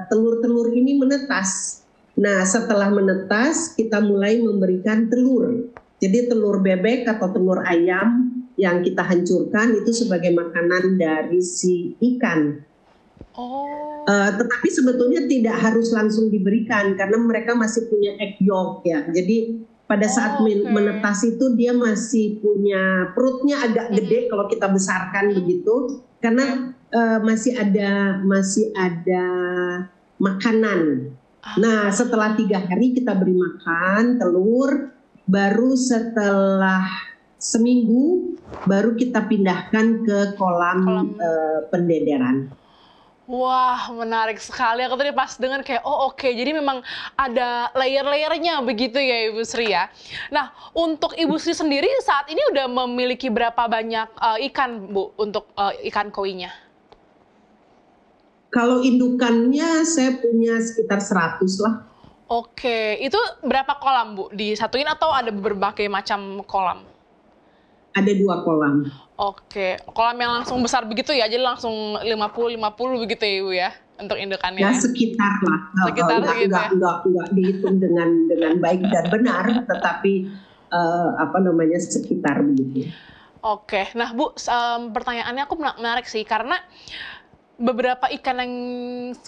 [SPEAKER 2] telur-telur ini menetas. Nah, setelah menetas kita mulai memberikan telur. Jadi telur bebek atau telur ayam yang kita hancurkan itu sebagai makanan dari si ikan. Tetapi sebetulnya tidak harus langsung diberikan karena mereka masih punya egg yolk ya. Jadi pada saat menetas itu dia masih punya, perutnya agak gede kalau kita besarkan begitu, karena masih ada makanan. Nah, setelah 3 hari kita beri makan telur. Baru setelah seminggu baru kita pindahkan ke kolam pendederan.
[SPEAKER 1] Wah, menarik sekali. Aku tadi pas dengar kayak, jadi memang ada layer-layernya begitu ya Ibu Sri ya. Nah, untuk Ibu Sri sendiri saat ini udah memiliki berapa banyak ikan Bu untuk ikan koi-nya?
[SPEAKER 2] Kalau indukannya saya punya sekitar 100 lah.
[SPEAKER 1] Oke, itu berapa kolam Bu? Disatuin atau ada berbagai macam kolam?
[SPEAKER 2] Ada 2 kolam.
[SPEAKER 1] Oke, kolam yang langsung besar begitu ya, jadi langsung 50-50 begitu ya Ibu ya, untuk indukannya?
[SPEAKER 2] Ya sekitar lah. Enggak dihitung dengan baik dan benar, tetapi sekitar begitu.
[SPEAKER 1] Oke, nah Bu, pertanyaannya aku menarik sih, karena beberapa ikan yang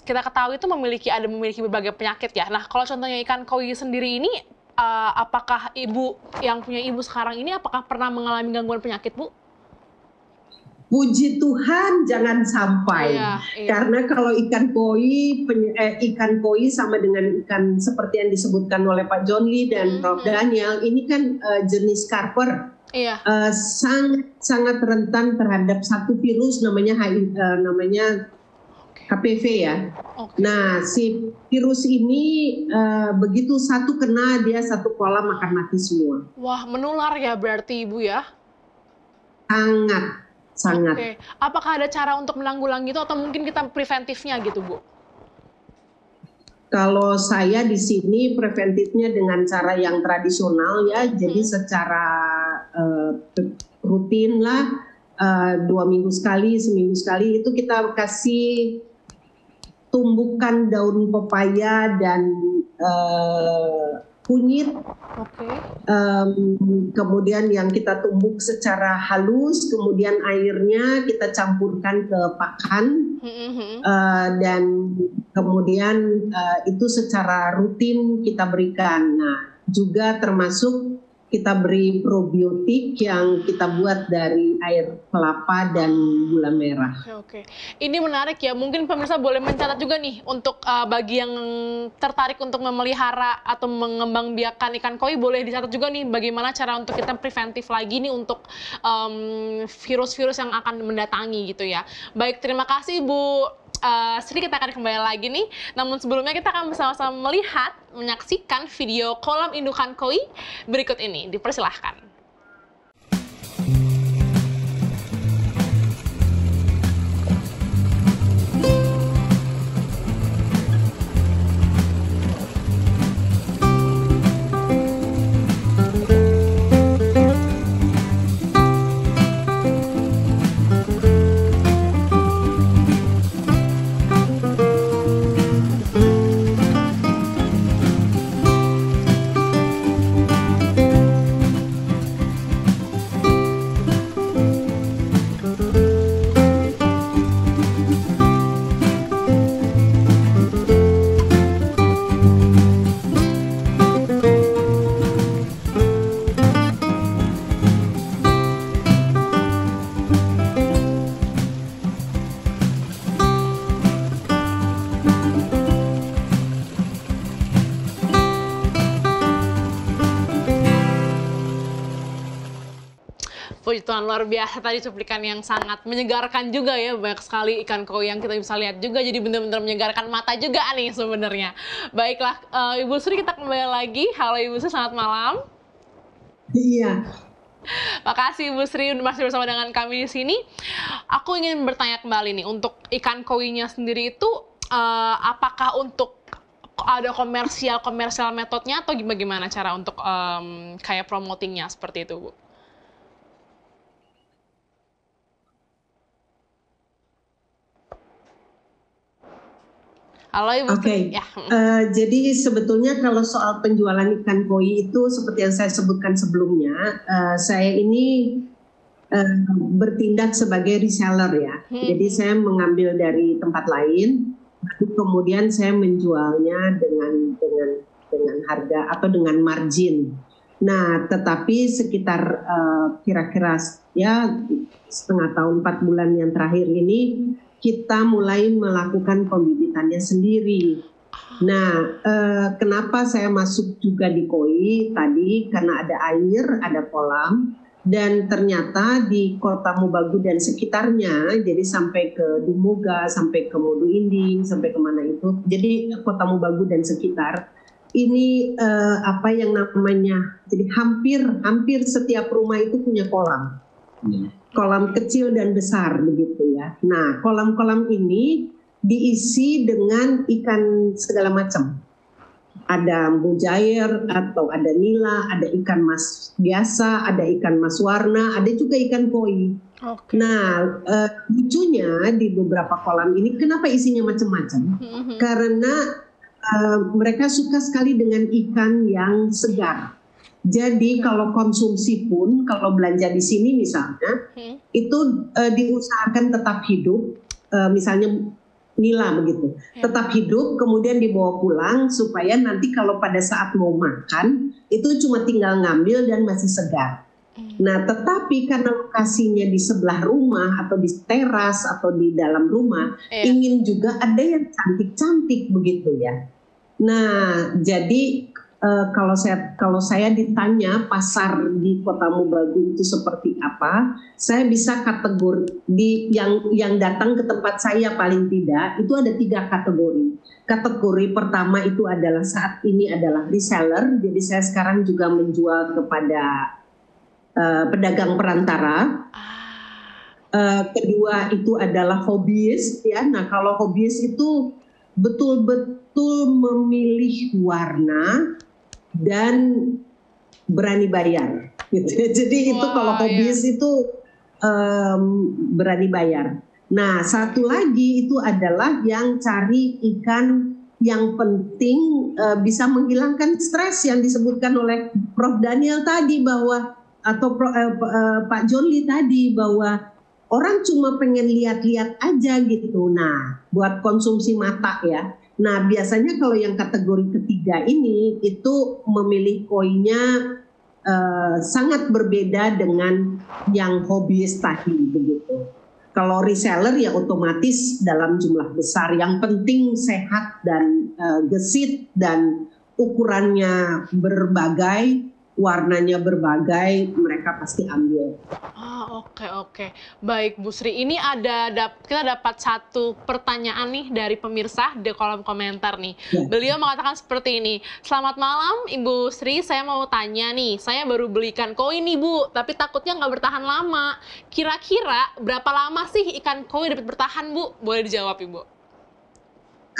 [SPEAKER 1] kita ketahui itu memiliki berbagai penyakit ya. Nah, kalau contohnya ikan koi sendiri ini, apakah Ibu yang punya Ibu sekarang ini apakah pernah mengalami gangguan penyakit, Bu?
[SPEAKER 2] Puji Tuhan jangan sampai.
[SPEAKER 1] Iya.
[SPEAKER 2] Karena kalau ikan koi sama dengan ikan seperti yang disebutkan oleh Pak John Lee dan Prof Daniel, ini kan jenis karper.
[SPEAKER 1] Iya.
[SPEAKER 2] Sangat rentan terhadap satu virus namanya HPV ya. Nah, si virus ini begitu satu kena, dia satu kolam akan mati semua.
[SPEAKER 1] Wah, menular ya berarti Ibu ya?
[SPEAKER 2] Sangat.
[SPEAKER 1] Oke. Apakah ada cara untuk menanggulangi itu atau mungkin kita preventifnya gitu Bu?
[SPEAKER 2] Kalau saya di sini preventifnya dengan cara yang tradisional ya, jadi secara rutin lah, 2 minggu sekali, seminggu sekali itu kita kasih tumbukan daun pepaya dan kunyit. Kemudian yang kita tumbuk secara halus, kemudian airnya kita campurkan ke pakan, dan kemudian itu secara rutin kita berikan. Nah, juga termasuk kita beri probiotik yang kita buat dari air kelapa dan gula merah.
[SPEAKER 1] Oke. Ini menarik ya, mungkin pemirsa boleh mencatat juga nih untuk bagi yang tertarik untuk memelihara atau mengembangbiakan ikan koi, boleh dicatat juga nih bagaimana cara untuk kita preventif lagi nih untuk virus-virus yang akan mendatangi gitu ya. Baik, terima kasih Bu Sri, kita akan kembali lagi nih. Namun sebelumnya kita akan bersama-sama menyaksikan video kolam indukan koi berikut ini. Dipersilahkan. Puji Tuhan, luar biasa tadi cuplikan yang sangat menyegarkan juga ya. Banyak sekali ikan koi yang kita bisa lihat juga, jadi benar-benar menyegarkan mata juga nih sebenarnya. Baiklah, Ibu Sri, kita kembali lagi. Halo Ibu Sri, selamat malam.
[SPEAKER 2] Iya.
[SPEAKER 1] Makasih Ibu Sri masih bersama dengan kami di sini. Aku ingin bertanya kembali nih, untuk ikan koinya sendiri itu apakah untuk ada komersial metodenya atau gimana cara untuk kayak promotingnya seperti itu, Bu? Halo Ibu Sri. Ya.
[SPEAKER 2] Jadi sebetulnya kalau soal penjualan ikan koi itu seperti yang saya sebutkan sebelumnya, saya ini bertindak sebagai reseller ya. Jadi saya mengambil dari tempat lain, kemudian saya menjualnya dengan harga atau dengan margin. Nah, tetapi sekitar kira-kira ya setengah tahun 4 bulan yang terakhir ini kita mulai melakukan pembibitannya sendiri. Nah, kenapa saya masuk juga di koi tadi? Karena ada air, ada kolam, dan ternyata di Kota Mubagu dan sekitarnya, jadi sampai ke Dumoga, sampai ke Modo Inding, sampai kemana itu. Jadi Kota Mubagu dan sekitar ini apa yang namanya? Jadi hampir setiap rumah itu punya kolam. Kolam kecil dan besar begitu ya. Nah, kolam-kolam ini diisi dengan ikan segala macam. Ada mujair atau ada nila, ada ikan mas biasa, ada ikan mas warna, ada juga ikan koi.
[SPEAKER 1] Okay.
[SPEAKER 2] Nah, lucunya di beberapa kolam ini kenapa isinya macam-macam? Karena mereka suka sekali dengan ikan yang segar. Jadi kalau konsumsi pun, kalau belanja di sini misalnya, itu diusahakan tetap hidup, misalnya nila begitu, tetap hidup, kemudian dibawa pulang supaya nanti kalau pada saat mau makan, itu cuma tinggal ngambil dan masih segar. Nah, tetapi karena lokasinya di sebelah rumah atau di teras atau di dalam rumah, ingin juga ada yang cantik-cantik begitu ya. Nah, jadi kalau saya ditanya pasar di Kota Mubagu itu seperti apa, saya bisa kategori yang datang ke tempat saya paling tidak itu ada 3 kategori. Kategori pertama itu adalah saat ini adalah reseller, jadi saya sekarang juga menjual kepada pedagang perantara. Kedua itu adalah hobiis ya. Nah, kalau hobiis itu betul-betul memilih warna dan berani bayar gitu. Jadi itu kalau hobiis itu berani bayar. Nah, satu lagi itu adalah yang cari ikan yang penting bisa menghilangkan stres yang disebutkan oleh Prof. Daniel tadi bahwa atau Pak Jonli tadi bahwa orang cuma pengen lihat-lihat aja gitu. Nah, buat konsumsi mata ya. Nah, biasanya kalau yang kategori ketiga ini itu memilih koinya sangat berbeda dengan yang hobiis tadi begitu. Kalau reseller ya otomatis dalam jumlah besar, yang penting sehat dan gesit dan ukurannya berbagai, warnanya berbagai, mereka pasti ambil.
[SPEAKER 1] Oke. Baik Bu Sri, ini kita dapat satu pertanyaan nih dari pemirsa di kolom komentar nih. Beliau mengatakan seperti ini, selamat malam Ibu Sri, saya mau tanya nih, saya baru beli ikan koi nih Bu, tapi takutnya nggak bertahan lama. Kira-kira berapa lama sih ikan koi dapat bertahan Bu? Boleh dijawab Ibu?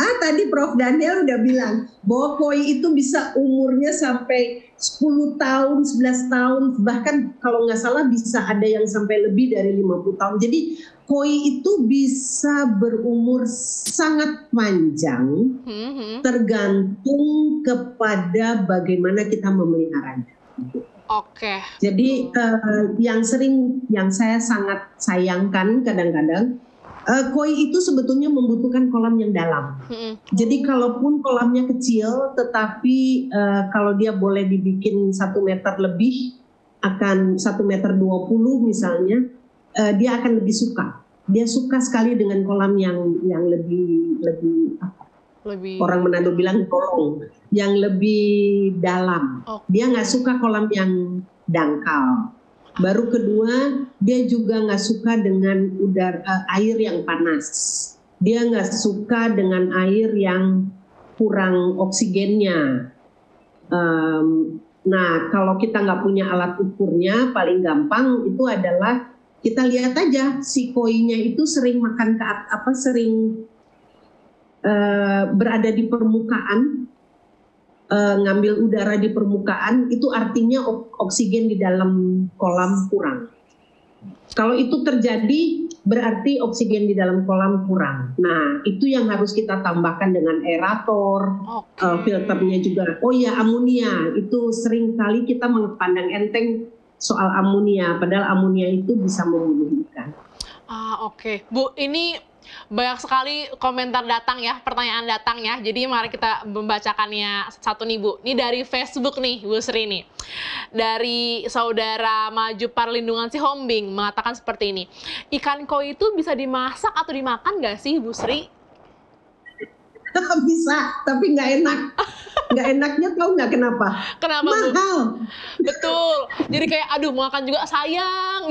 [SPEAKER 2] Tadi Prof. Daniel udah bilang bahwa koi itu bisa umurnya sampai 10 tahun, 11 tahun, bahkan kalau nggak salah bisa ada yang sampai lebih dari 50 tahun. Jadi koi itu bisa berumur sangat panjang, tergantung kepada bagaimana kita memeliharanya.
[SPEAKER 1] Oke.
[SPEAKER 2] Jadi yang saya sangat sayangkan kadang-kadang, koi itu sebetulnya membutuhkan kolam yang dalam. Jadi kalaupun kolamnya kecil, tetapi kalau dia boleh dibikin 1 meter lebih, akan 1,20 meter misalnya, dia akan lebih suka. Dia suka sekali dengan kolam yang lebih orang Manado bilang kolong, yang lebih dalam. Dia nggak suka kolam yang dangkal. Baru kedua, dia juga nggak suka dengan air yang panas. Dia nggak suka dengan air yang kurang oksigennya. Nah, kalau kita nggak punya alat ukurnya, paling gampang itu adalah kita lihat aja si koinya itu sering makan sering berada di permukaan, ngambil udara di permukaan, itu artinya oksigen di dalam kolam kurang. Kalau itu terjadi, berarti oksigen di dalam kolam kurang. Nah, itu yang harus kita tambahkan dengan aerator, filternya juga. Oh ya, amonia. Itu sering kali kita memandang enteng soal amonia, padahal amonia itu bisa membunuh ikan.
[SPEAKER 1] Oke. Bu, ini banyak sekali komentar datang ya, pertanyaan datang ya. Jadi mari kita membacakannya satu nih Bu. Ini dari Facebook nih Bu Sri nih. Dari saudara Maju Perlindungan Sihombing mengatakan seperti ini. Ikan koi itu bisa dimasak atau dimakan nggak sih Bu Sri?
[SPEAKER 2] Bisa, tapi nggak enak. Nggak enaknya tahu nggak kenapa?
[SPEAKER 1] Kenapa
[SPEAKER 2] mahal.
[SPEAKER 1] Bu? Betul. Jadi kayak aduh mau makan juga sayang.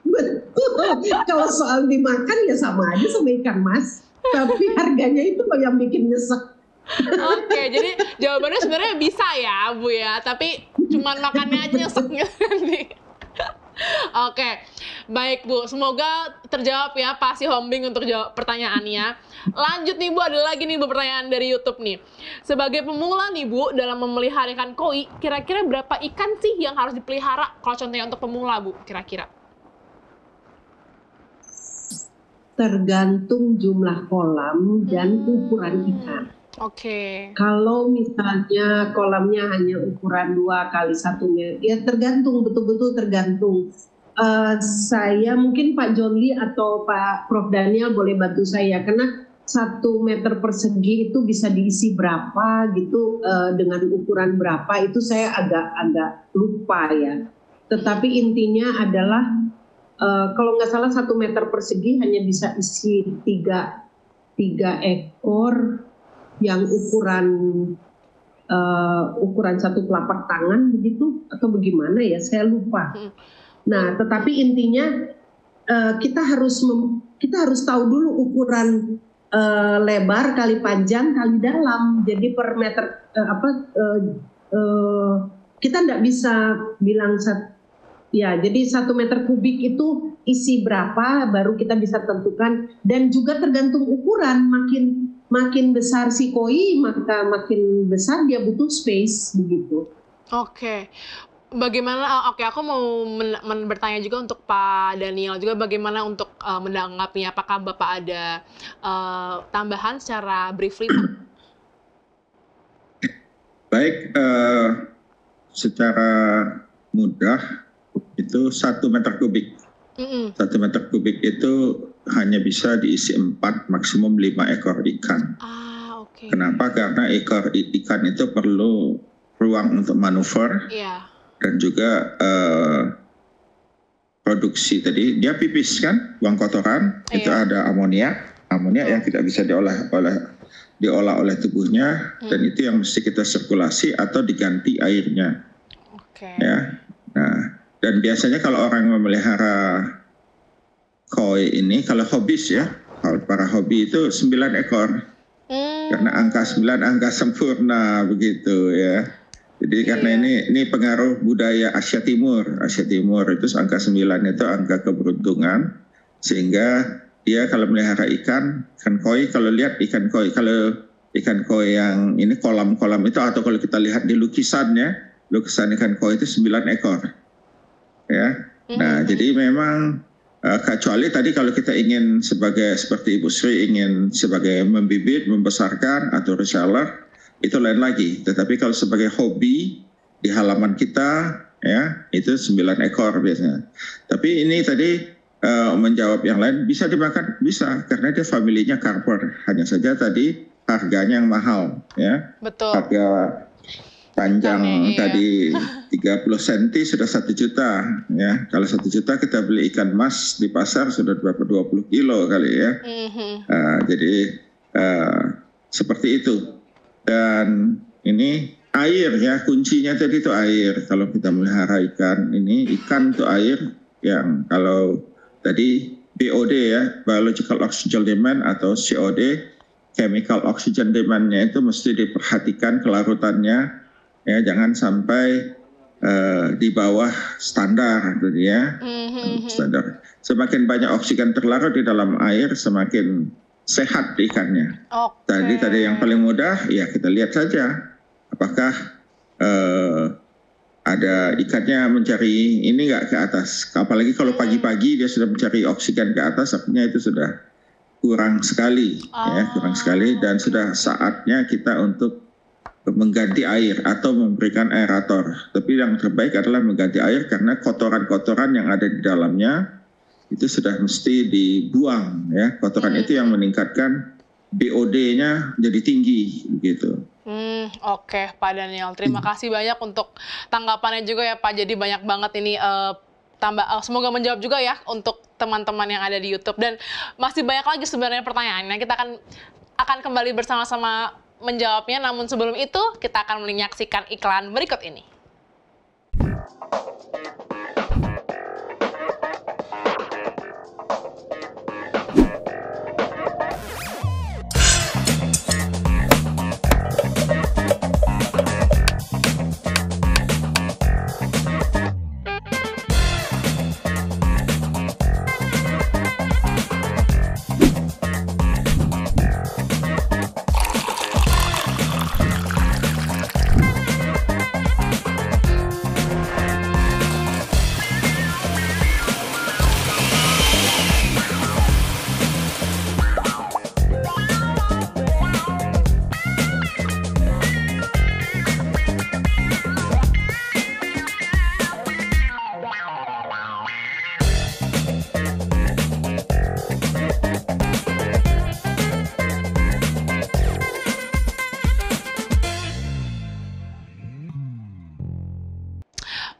[SPEAKER 2] Betul. Kalau soal dimakan ya sama aja sama ikan mas. Tapi harganya itu yang bikin nyesek.
[SPEAKER 1] Oke, jadi jawabannya sebenarnya bisa ya Bu ya. Tapi cuman makannya aja nyesek nih. Oke, baik Bu. Semoga terjawab ya Pak Sihombing untuk jawab pertanyaannya. Lanjut nih Bu, ada lagi nih Bu pertanyaan dari YouTube nih. Sebagai pemula nih Bu, dalam memelihara ikan koi, kira-kira berapa ikan sih yang harus dipelihara? Kalau contohnya untuk pemula Bu, kira-kira?
[SPEAKER 2] Tergantung jumlah kolam dan ukuran ikan.
[SPEAKER 1] Oke.
[SPEAKER 2] Kalau misalnya kolamnya hanya ukuran 2 kali 1 meter, ya tergantung, betul-betul tergantung. Saya mungkin Pak John Lee atau Pak Prof Daniel boleh bantu saya, karena 1 meter persegi itu bisa diisi berapa gitu, dengan ukuran berapa itu saya agak lupa ya. Tetapi intinya adalah kalau nggak salah 1 meter persegi hanya bisa isi 3 ekor yang ukuran 1 telapak tangan begitu atau bagaimana ya, saya lupa. Nah, tetapi intinya kita harus tahu dulu ukuran lebar kali panjang kali dalam. Jadi per meter kita nggak bisa bilang ya, jadi 1 meter kubik itu isi berapa baru kita bisa tentukan, dan juga tergantung ukuran. Makin besar si koi, maka makin besar dia butuh space begitu.
[SPEAKER 1] Oke. Bagaimana? Oke, aku mau bertanya juga untuk Pak Daniel juga, bagaimana untuk menanggapinya? Apakah Bapak ada tambahan secara briefly?
[SPEAKER 3] Baik, secara mudah itu 1 meter kubik. 1 meter kubik itu hanya bisa diisi 4, maksimum 5 ekor ikan.
[SPEAKER 1] Okay.
[SPEAKER 3] Kenapa? Karena ekor ikan itu perlu ruang untuk manuver, dan juga produksi. Tadi dia pipis kan, buang kotoran, itu ada amonia yang tidak bisa diolah oleh tubuhnya, dan itu yang mesti kita sirkulasi atau diganti airnya. Ya. Nah, dan biasanya kalau orang memelihara koi ini, kalau hobis ya, kalau para hobi itu 9 ekor. Karena angka 9 angka sempurna begitu ya. Jadi karena ini pengaruh budaya Asia Timur itu angka 9 itu angka keberuntungan, sehingga dia kalau melihara ikan koi, kalau lihat ikan koi yang ini kolam-kolam itu, atau kalau kita lihat di lukisan ikan koi itu 9 ekor. Ya. Nah, jadi memang kecuali tadi kalau kita ingin seperti Ibu Sri ingin sebagai membibit, membesarkan atau reseller, itu lain lagi. Tetapi kalau sebagai hobi di halaman kita ya, itu 9 ekor biasanya. Tapi ini tadi menjawab yang lain, bisa dimakan, bisa, karena dia familinya karper. Hanya saja tadi harganya yang mahal ya.
[SPEAKER 1] Betul.
[SPEAKER 3] Harga panjang tadi 30 cm sudah 1 juta ya. Kalau 1 juta kita beli ikan mas di pasar sudah berapa, 20 kilo kali ya. Jadi seperti itu. Dan ini Air ya, kuncinya tadi itu air. Kalau kita melihara ikan itu air yang kalau tadi BOD ya, biological oxygen demand atau COD, chemical oxygen demand-nya itu mesti diperhatikan kelarutannya ya, jangan sampai di bawah standar gitu ya. Standar. Semakin banyak oksigen terlarut di dalam air, semakin sehat ikannya. Tadi yang paling mudah ya kita lihat saja apakah ada ikannya mencari ini nggak ke atas. Apalagi kalau pagi-pagi dia sudah mencari oksigen ke atas, artinya itu sudah kurang sekali, ya, kurang sekali, dan sudah saatnya kita untuk mengganti air atau memberikan aerator. Tapi yang terbaik adalah mengganti air karena kotoran-kotoran yang ada di dalamnya itu sudah mesti dibuang, ya. Kotoran itu yang meningkatkan BOD-nya jadi tinggi, gitu.
[SPEAKER 1] Oke, Pak Daniel. Terima kasih banyak untuk tanggapannya juga ya, Pak. Jadi banyak banget ini semoga menjawab juga ya untuk teman-teman yang ada di YouTube. Dan masih banyak lagi sebenarnya pertanyaannya. Kita akan kembali bersama-sama menjawabnya. Namun sebelum itu, kita akan menyaksikan iklan berikut ini.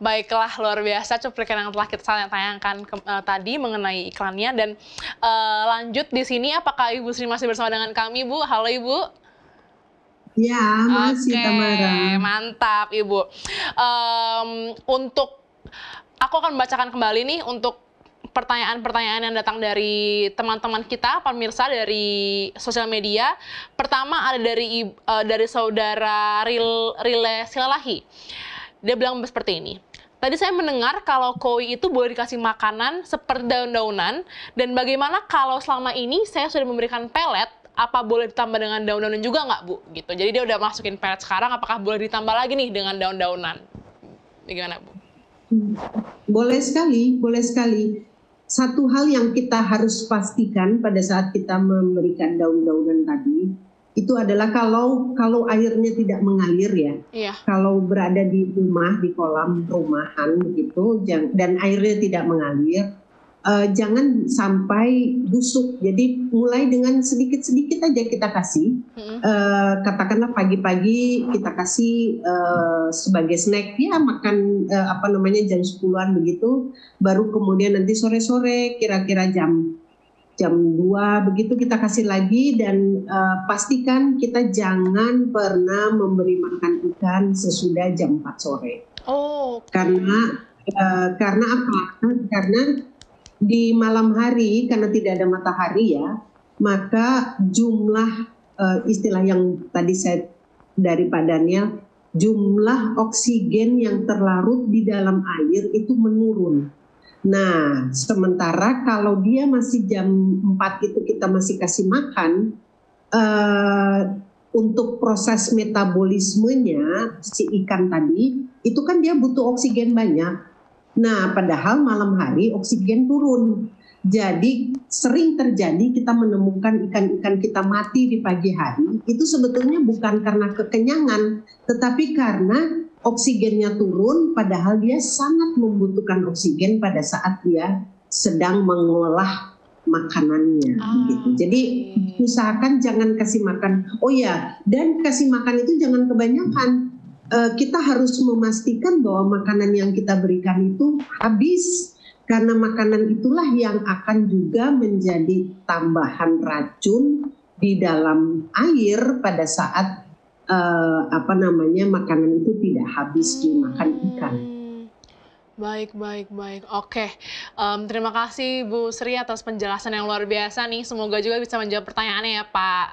[SPEAKER 1] Baiklah, luar biasa cuplikan yang telah kita tayangkan tadi mengenai iklannya. Dan lanjut di sini, apakah Ibu Sri masih bersama dengan kami, Bu? Halo, Ibu.
[SPEAKER 2] Ya, masih, Tamara.
[SPEAKER 1] Mantap, Ibu. Aku akan membacakan kembali nih untuk pertanyaan-pertanyaan yang datang dari teman-teman kita, pemirsa dari sosial media. Pertama ada dari saudara Rile Silalahi. Dia bilang seperti ini. Tadi saya mendengar kalau koi itu boleh dikasih makanan seperti daun-daunan, dan bagaimana kalau selama ini saya sudah memberikan pelet, apa boleh ditambah dengan daun-daunan juga nggak, Bu? Gitu. Jadi dia udah masukin pelet sekarang, apakah boleh ditambah lagi nih dengan daun-daunan? Bagaimana, Bu?
[SPEAKER 2] Boleh sekali, boleh sekali. Satu hal yang kita harus pastikan pada saat kita memberikan daun-daunan tadi, itu adalah kalau airnya tidak mengalir ya, kalau berada di rumah, di kolam rumahan begitu, dan airnya tidak mengalir, jangan sampai busuk. Jadi mulai dengan sedikit-sedikit aja kita kasih, katakanlah pagi-pagi kita kasih sebagai snack, ya makan jam 10-an begitu, baru kemudian nanti sore-sore kira-kira jam 2 begitu kita kasih lagi, dan pastikan kita jangan pernah memberi makan ikan sesudah jam 4 sore. Karena apa? Karena di malam hari, karena tidak ada matahari ya, maka jumlah istilah yang tadi saya dari Pak Daniel, jumlah oksigen yang terlarut di dalam air itu menurun. Nah, sementara kalau dia masih jam 4 itu kita masih kasih makan, untuk proses metabolismenya si ikan tadi, itu kan dia butuh oksigen banyak. Nah, padahal malam hari oksigen turun. Jadi sering terjadi kita menemukan ikan-ikan kita mati di pagi hari, itu sebetulnya bukan karena kekenyangan, tetapi karena oksigennya turun, padahal dia sangat membutuhkan oksigen pada saat dia sedang mengolah makanannya. Gitu. Jadi usahakan jangan kasih makan. Oh ya, dan kasih makan itu jangan kebanyakan. Kita harus memastikan bahwa makanan yang kita berikan itu habis, karena makanan itulah yang akan juga menjadi tambahan racun di dalam air pada saat makanan itu tidak habis dimakan ikan.
[SPEAKER 1] Baik. Oke, terima kasih Bu Sri atas penjelasan yang luar biasa nih. Semoga juga bisa menjawab pertanyaannya ya Pak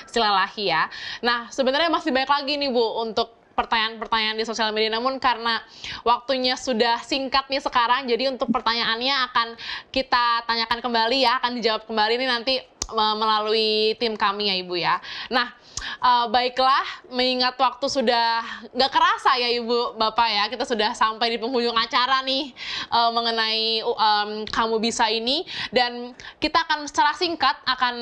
[SPEAKER 1] Silalahi ya. Nah, sebenarnya masih banyak lagi nih Bu untuk pertanyaan-pertanyaan di sosial media. Namun karena waktunya sudah singkat nih sekarang, jadi untuk pertanyaannya akan kita tanyakan kembali ya, akan dijawab kembali nih nanti melalui tim kami ya Ibu ya. Nah, baiklah, mengingat waktu sudah nggak kerasa ya Ibu Bapak ya, kita sudah sampai di penghujung acara nih mengenai Kamu Bisa ini, dan kita akan secara singkat akan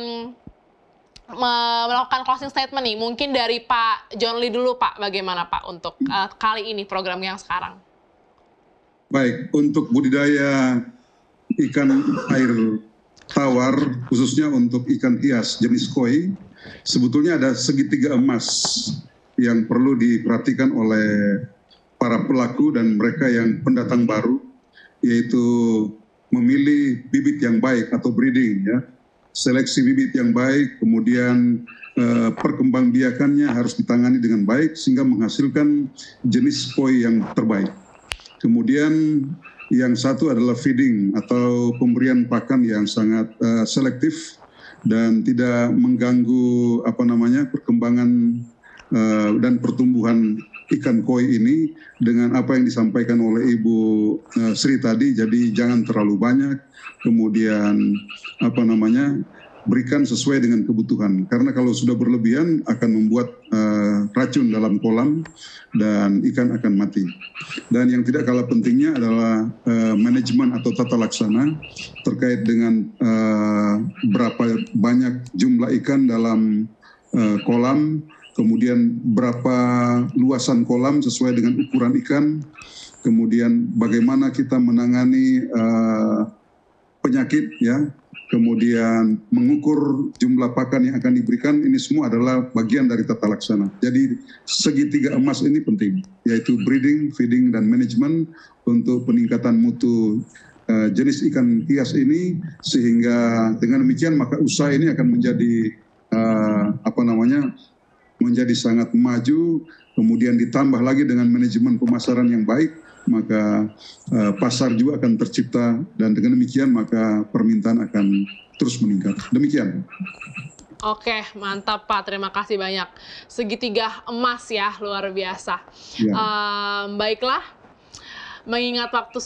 [SPEAKER 1] melakukan closing statement nih. Mungkin dari Pak John Lee dulu Pak, bagaimana Pak untuk kali ini program yang sekarang?
[SPEAKER 4] Baik, untuk budidaya ikan air tawar, khususnya untuk ikan hias jenis koi, sebetulnya ada segitiga emas yang perlu diperhatikan oleh para pelaku dan mereka yang pendatang baru, yaitu memilih bibit yang baik atau breeding ya, seleksi bibit yang baik, kemudian perkembangbiakannya harus ditangani dengan baik sehingga menghasilkan jenis koi yang terbaik. Kemudian yang satu adalah feeding atau pemberian pakan yang sangat selektif dan tidak mengganggu perkembangan dan pertumbuhan ikan koi ini dengan apa yang disampaikan oleh Ibu Sri tadi. Jadi jangan terlalu banyak, kemudian berikan sesuai dengan kebutuhan, karena kalau sudah berlebihan akan membuat racun dalam kolam dan ikan akan mati. Dan yang tidak kalah pentingnya adalah manajemen atau tata laksana terkait dengan berapa banyak jumlah ikan dalam kolam, kemudian berapa luasan kolam sesuai dengan ukuran ikan, kemudian bagaimana kita menangani penyakit ya, kemudian mengukur jumlah pakan yang akan diberikan. Ini semua adalah bagian dari tata laksana. Jadi segitiga emas ini penting, yaitu breeding, feeding, dan manajemen untuk peningkatan mutu jenis ikan hias ini, sehingga dengan demikian maka usaha ini akan menjadi menjadi sangat maju. Kemudian ditambah lagi dengan manajemen pemasaran yang baik, maka pasar juga akan tercipta, dan dengan demikian maka permintaan akan terus meningkat. Demikian.
[SPEAKER 1] Oke, mantap Pak. Terima kasih banyak. Segitiga emas ya, luar biasa. Ya. Baiklah, mengingat waktu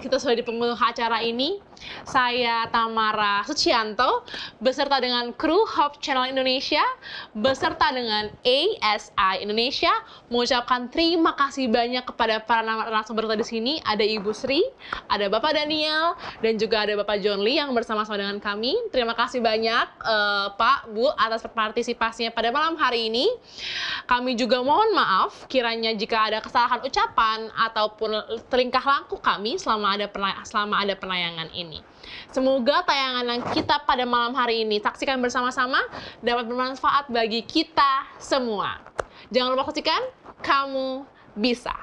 [SPEAKER 1] kita sudah di penghujung acara ini, saya Tamara Sucianto beserta dengan kru Hope Channel Indonesia beserta dengan ASI Indonesia mengucapkan terima kasih banyak kepada para narasumber di sini. Ada Ibu Sri, ada Bapak Daniel, dan juga ada Bapak John Lee yang bersama-sama dengan kami. Terima kasih banyak Pak, Bu, atas partisipasinya pada malam hari ini. Kami juga mohon maaf kiranya jika ada kesalahan ucapan ataupun tingkah laku kami selama ada penayangan ini. Semoga tayangan kita pada malam hari ini saksikan bersama-sama dapat bermanfaat bagi kita semua. Jangan lupa saksikan Kamu Bisa.